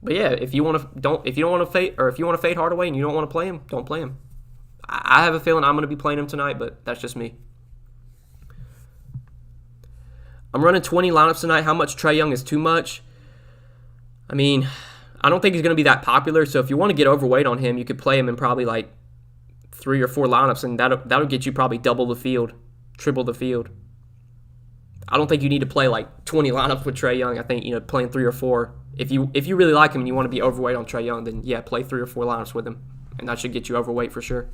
But yeah, if you don't want to fade Hardaway and you don't want to play him, don't play him. I have a feeling I'm going to be playing him tonight, but that's just me. I'm running 20 lineups tonight. How much Trae Young is too much? I mean, I don't think he's going to be that popular. So if you want to get overweight on him, you could play him in probably like 3 or 4 lineups, and that'll get you probably double the field, triple the field. I don't think you need to play like 20 lineups with Trae Young. I think playing 3 or 4. If you really like him and you want to be overweight on Trae Young, then yeah, play 3 or 4 lineups with him, and that should get you overweight for sure.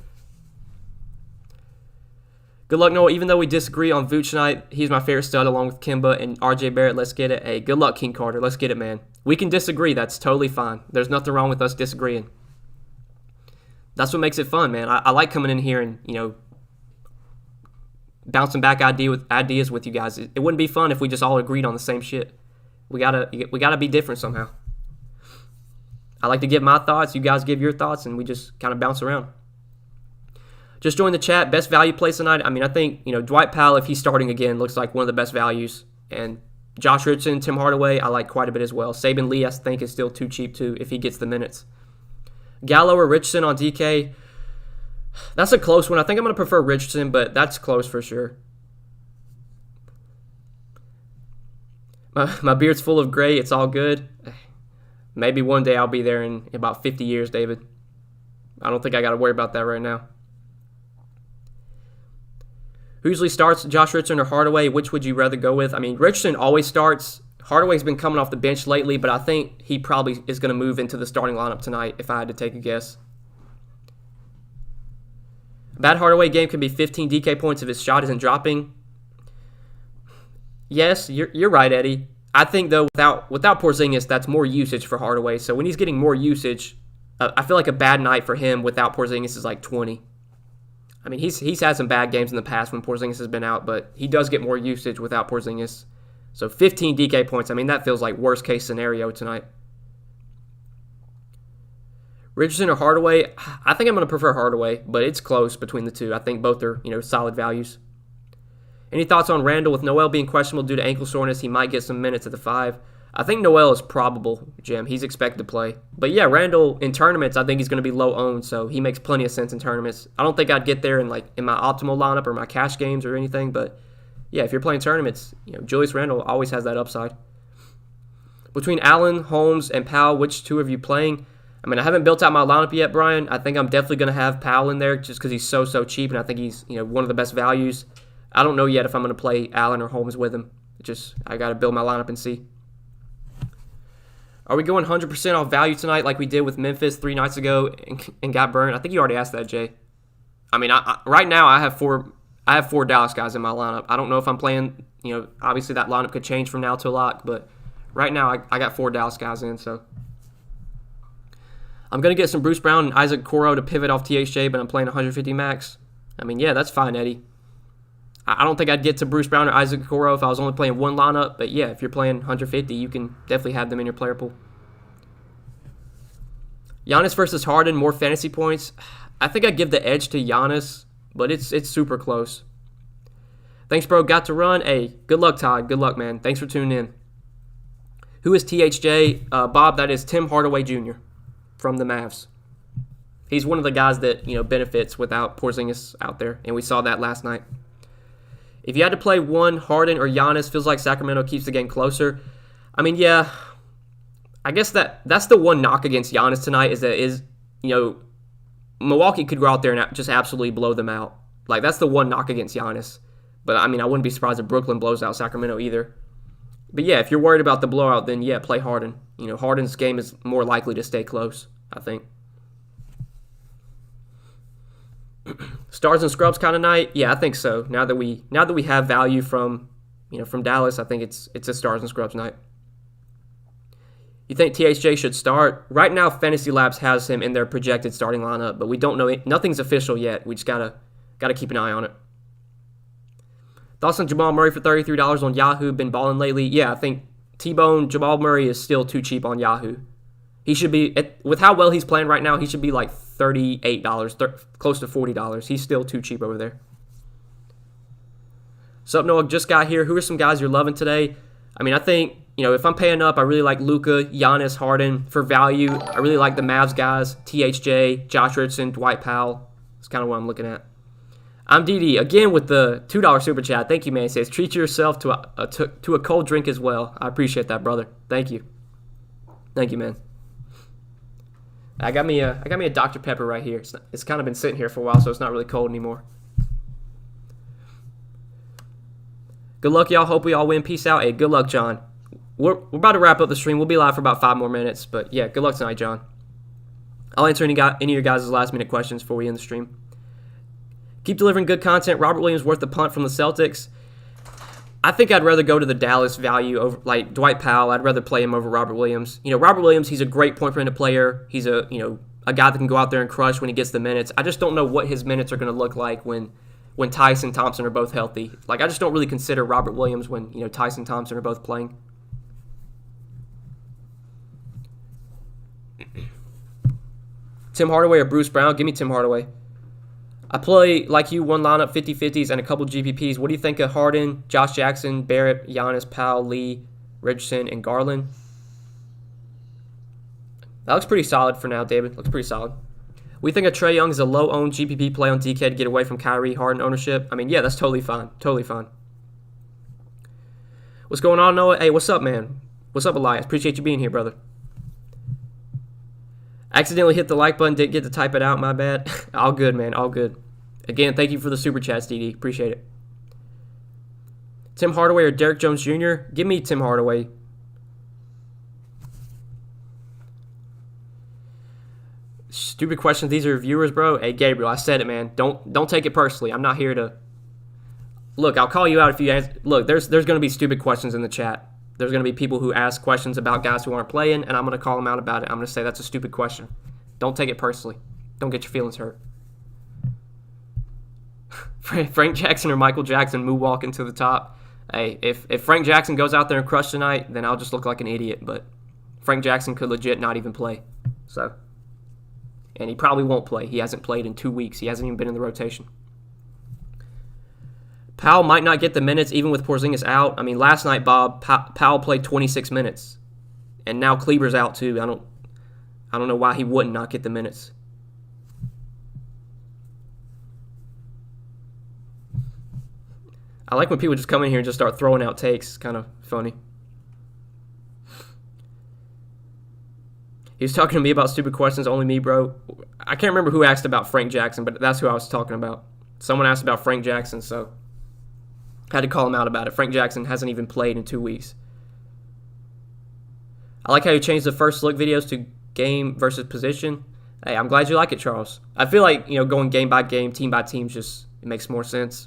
Good luck, Noah. Even though we disagree on Vooch tonight, he's my favorite stud along with Kimba and RJ Barrett. Let's get it. Hey, good luck, King Carter. Let's get it, man. We can disagree. That's totally fine. There's nothing wrong with us disagreeing. That's what makes it fun, man. I like coming in here and, bouncing back ideas with you guys. It wouldn't be fun if we just all agreed on the same shit. We gotta be different somehow. I like to give my thoughts, you guys give your thoughts, and we just kind of bounce around. Just join the chat. Best value plays tonight. I think, Dwight Powell, if he's starting again, looks like one of the best values. And Josh Richardson, Tim Hardaway, I like quite a bit as well. Saban Lee, I think, is still too cheap, too, if he gets the minutes. Gallo or Richardson on DK. That's a close one. I think I'm going to prefer Richardson, but that's close for sure. My beard's full of gray. It's all good. Maybe one day I'll be there in about 50 years, David. I don't think I got to worry about that right now. Who usually starts, Josh Richardson or Hardaway? Which would you rather go with? Richardson always starts. Hardaway's been coming off the bench lately, but I think he probably is going to move into the starting lineup tonight if I had to take a guess. A bad Hardaway game could be 15 DK points if his shot isn't dropping. Yes, you're right, Eddie. I think, though, without Porzingis, that's more usage for Hardaway. So when he's getting more usage, I feel like a bad night for him without Porzingis is like 20. He's had some bad games in the past when Porzingis has been out, but he does get more usage without Porzingis. So 15 DK points, that feels like worst case scenario tonight. Richardson or Hardaway? I think I'm going to prefer Hardaway, but it's close between the two. I think both are, solid values. Any thoughts on Randall? With Noel being questionable due to ankle soreness, he might get some minutes at the 5. I think Noel is probable, Jim. He's expected to play. But yeah, Randall, in tournaments, I think he's going to be low owned, so he makes plenty of sense in tournaments. I don't think I'd get there in my optimal lineup or my cash games or anything, but yeah, if you're playing tournaments, Julius Randle always has that upside. Between Allen, Holmes, and Powell, which two are you playing? I haven't built out my lineup yet, Brian. I think I'm definitely going to have Powell in there just because he's so cheap, and I think he's one of the best values. I don't know yet if I'm going to play Allen or Holmes with him. I got to build my lineup and see. Are we going 100% off value tonight like we did with Memphis 3 nights ago and got burned? I think you already asked that, Jay. Right now I have four Dallas guys in my lineup. I don't know if I'm playing, obviously that lineup could change from now to lock, but right now I got 4 Dallas guys in, so. I'm going to get some Bruce Brown and Isaac Okoro to pivot off THJ, but I'm playing 150 max. Yeah, that's fine, Eddie. I don't think I'd get to Bruce Brown or Isaac Okoro if I was only playing one lineup, but yeah, if you're playing 150, you can definitely have them in your player pool. Giannis versus Harden, more fantasy points. I think I'd give the edge to Giannis, but it's super close. Thanks, bro. Got to run. Hey, good luck, Todd. Good luck, man. Thanks for tuning in. Who is THJ? Bob, that is Tim Hardaway Jr. from the Mavs. He's one of the guys that, benefits without Porzingis out there, and we saw that last night. If you had to play one, Harden or Giannis, feels like Sacramento keeps the game closer. Yeah, I guess that's the one knock against Giannis tonight is Milwaukee could go out there and just absolutely blow them out. That's the one knock against Giannis. But, I wouldn't be surprised if Brooklyn blows out Sacramento either. But, yeah, if you're worried about the blowout, then, yeah, play Harden. Harden's game is more likely to stay close, I think. Stars and scrubs kind of night? Yeah, I think so. Now that we have value from Dallas, I think it's a stars and scrubs night. You think THJ should start? Right now, Fantasy Labs has him in their projected starting lineup, but we don't know it. Nothing's official yet. We just gotta keep an eye on it. Thoughts on Jamal Murray for $33 on Yahoo? Been balling lately? Yeah, I think T-Bone Jamal Murray is still too cheap on Yahoo. He should be, with how well he's playing right now, he should be like $38, close to $40. He's still too cheap over there. Sup, Noah? Just got here. Who are some guys you're loving today? I think, if I'm paying up, I really like Luka, Giannis, Harden. For value, I really like the Mavs guys, THJ, Josh Richardson, Dwight Powell. That's kind of what I'm looking at. I'm DD, again with the $2 super chat. Thank you, man. He says, treat yourself to a cold drink as well. I appreciate that, brother. Thank you. Thank you, man. I got me a Dr. Pepper right here. It's kind of been sitting here for a while, so it's not really cold anymore. Good luck, y'all. Hope we all win. Peace out. Hey, good luck, John. We're about to wrap up the stream. We'll be live for about 5 more minutes, but yeah, good luck tonight, John. I'll answer any of your guys' last-minute questions before we end the stream. Keep delivering good content. Robert Williams worth the punt from the Celtics. I think I'd rather go to the Dallas value over like Dwight Powell. I'd rather play him over Robert Williams. Robert Williams, he's a great point-per-minute player. He's a guy that can go out there and crush when he gets the minutes. I just don't know what his minutes are going to look like when when Tyson Thompson are both healthy. Like, I just don't really consider Robert Williams when, Tyson Thompson are both playing. Tim Hardaway or Bruce Brown? Give me Tim Hardaway. I play, like you, one lineup, 50-50s, and a couple GPPs. What do you think of Harden, Josh Jackson, Barrett, Giannis, Powell, Lee, Richardson, and Garland? That looks pretty solid for now, David. Looks pretty solid. We think of Trae Young as a low-owned GPP play on DK to get away from Kyrie Harden ownership. I mean, yeah, that's totally fine. Totally fine. What's going on, Noah? Hey, what's up, man? What's up, Elias? Appreciate you being here, brother. Accidentally hit the like button, didn't get to type it out, my bad. All good, man, all good. Again, thank you for the super chats, DD. Appreciate it. Tim Hardaway or Derrick Jones Jr.? Give me Tim Hardaway. Stupid questions. These are viewers, bro. Hey, Gabriel, I said it, man. Don't take it personally. I'm not here to... Look, I'll call you out if you ask... Look, there's going to be stupid questions in the chat. There's going to be people who ask questions about guys who aren't playing, and I'm going to call them out about it. I'm going to say that's a stupid question. Don't take it personally. Don't get your feelings hurt. Frank Jackson or Michael Jackson moonwalking to the top. Hey, if Frank Jackson goes out there and crush tonight, then I'll just look like an idiot. But Frank Jackson could legit not even play. So, and he probably won't play. He hasn't played in 2 weeks. He hasn't even been in the rotation. Powell might not get the minutes even with Porzingis out. I mean, last night, Bob, Powell played 26 minutes. And now Kleber's out too. I don't know why he wouldn't not get the minutes. I like when people just come in here and just start throwing out takes. It's kind of funny. He was talking to me about stupid questions, only me, bro. I can't remember who asked about Frank Jackson, but that's who I was talking about. Someone asked about Frank Jackson, so... had to call him out about it. Frank Jackson hasn't even played in 2 weeks. I like how you changed the first look videos to game versus position. Hey, I'm glad you like it, Charles. I feel like, going game by game, team by team, it makes more sense.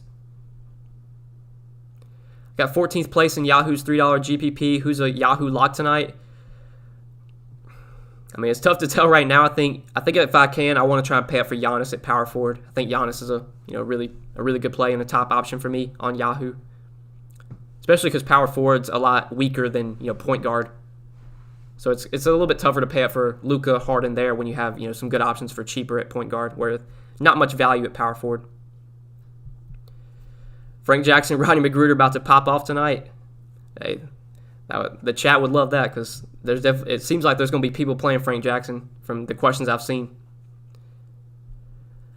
Got 14th place in Yahoo's $3 GPP. Who's a Yahoo lock tonight? I mean, it's tough to tell right now. I think if I can, I want to try and pay up for Giannis at power forward. I think Giannis is a really good play and a top option for me on Yahoo, especially because power forward's a lot weaker than point guard. So it's a little bit tougher to pay up for Luka, Harden there when you have some good options for cheaper at point guard, where not much value at power forward. Frank Jackson, Rodney McGruder about to pop off tonight. Hey, the chat would love that because it seems like there's going to be people playing Frank Jackson from the questions I've seen.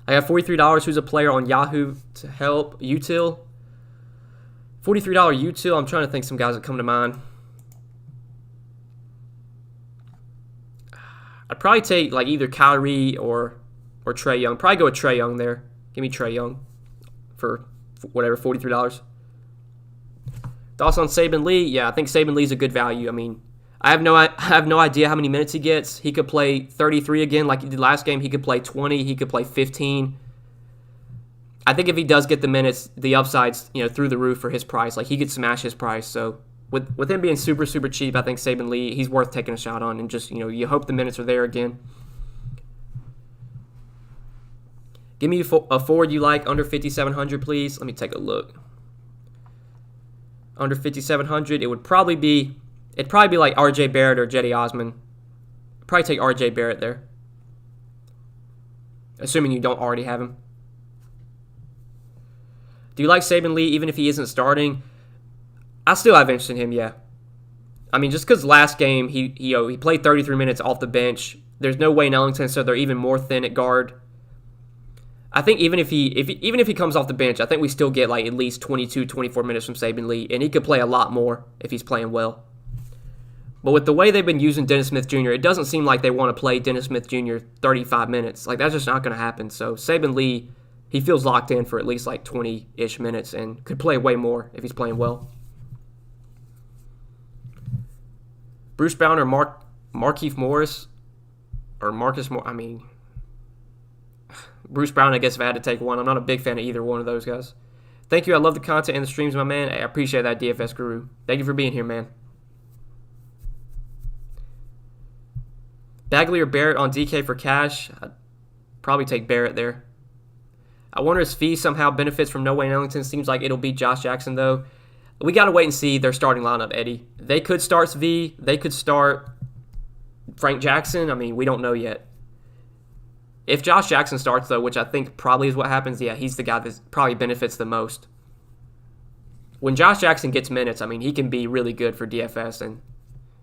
I got $43. Who's a player on Yahoo to help? Util. $43 Util. I'm trying to think some guys that come to mind. I'd probably take either Kyrie or Trae Young. Probably go with Trae Young there. Give me Trae Young for whatever, $43. Thoughts on Saben Lee? Yeah, I think Saben Lee's a good value. I mean, I have no idea how many minutes he gets. He could play 33 again like he did last game. He could play 20. He could play 15. I think if he does get the minutes, the upside's through the roof for his price. He could smash his price. So with him being super, super cheap, I think Saben Lee, he's worth taking a shot on. And just, you hope the minutes are there again. Give me a forward you like under 5,700, please. Let me take a look. Under 5,700, it'd probably be like RJ Barrett or Jetty Osman. I'd probably take RJ Barrett there, assuming you don't already have him. Do you like Saben Lee even if he isn't starting? I still have interest in him, yeah. I mean, just because last game he played 33 minutes off the bench. There's no Wayne Ellington, so they're even more thin at guard. I think even if he comes off the bench, I think we still get at least 22, 24 minutes from Saben Lee, and he could play a lot more if he's playing well. But with the way they've been using Dennis Smith Jr., it doesn't seem like they want to play Dennis Smith Jr. 35 minutes. That's just not going to happen. So Saben Lee, he feels locked in for at least 20-ish minutes and could play way more if he's playing well. Bruce Brown or Markieff Morris or Marcus Morris. I mean, Bruce Brown, I guess, if I had to take one. I'm not a big fan of either one of those guys. Thank you. I love the content and the streams, my man. I appreciate that, DFS Guru. Thank you for being here, man. Bagley or Barrett on DK for cash? I'd probably take Barrett there. I wonder if Fee somehow benefits from no Wayne Ellington. Seems like it'll be Josh Jackson, though. We got to wait and see their starting lineup, Eddie. They could start Svi. They could start Frank Jackson. I mean, we don't know yet. If Josh Jackson starts, though, which I think probably is what happens, yeah, he's the guy that probably benefits the most. When Josh Jackson gets minutes, I mean, he can be really good for DFS, and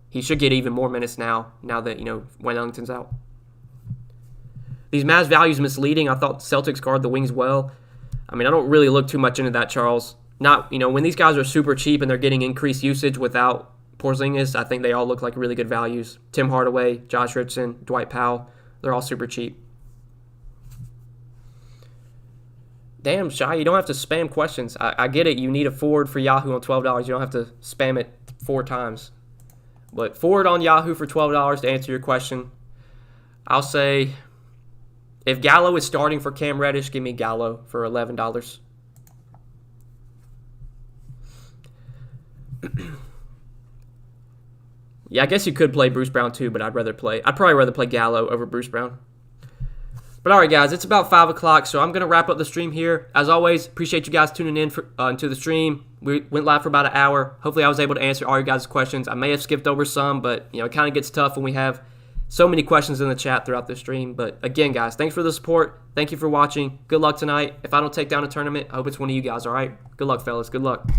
he should get even more minutes now that, Wayne Ellington's out. These Mavs values misleading. I thought Celtics guard the wings well. I mean, I don't really look too much into that, Charles. Not, when these guys are super cheap and they're getting increased usage without Porzingis, I think they all look like really good values. Tim Hardaway, Josh Richardson, Dwight Powell, they're all super cheap. Damn, Shy, you don't have to spam questions. I get it. You need a forward for Yahoo on $12. You don't have to spam it 4 times. But forward on Yahoo for $12 to answer your question. I'll say if Gallo is starting for Cam Reddish, give me Gallo for $11. Yeah, I guess you could play Bruce Brown too, but I'd probably rather play Gallo over Bruce Brown. But all right, guys, it's about 5 o'clock, so I'm going to wrap up the stream here. As always, appreciate you guys tuning in into the stream. We went live for about an hour. Hopefully, I was able to answer all your guys' questions. I may have skipped over some, but it kind of gets tough when we have so many questions in the chat throughout the stream. But again, guys, thanks for the support. Thank you for watching. Good luck tonight. If I don't take down a tournament, I hope it's one of you guys, all right? Good luck, fellas. Good luck.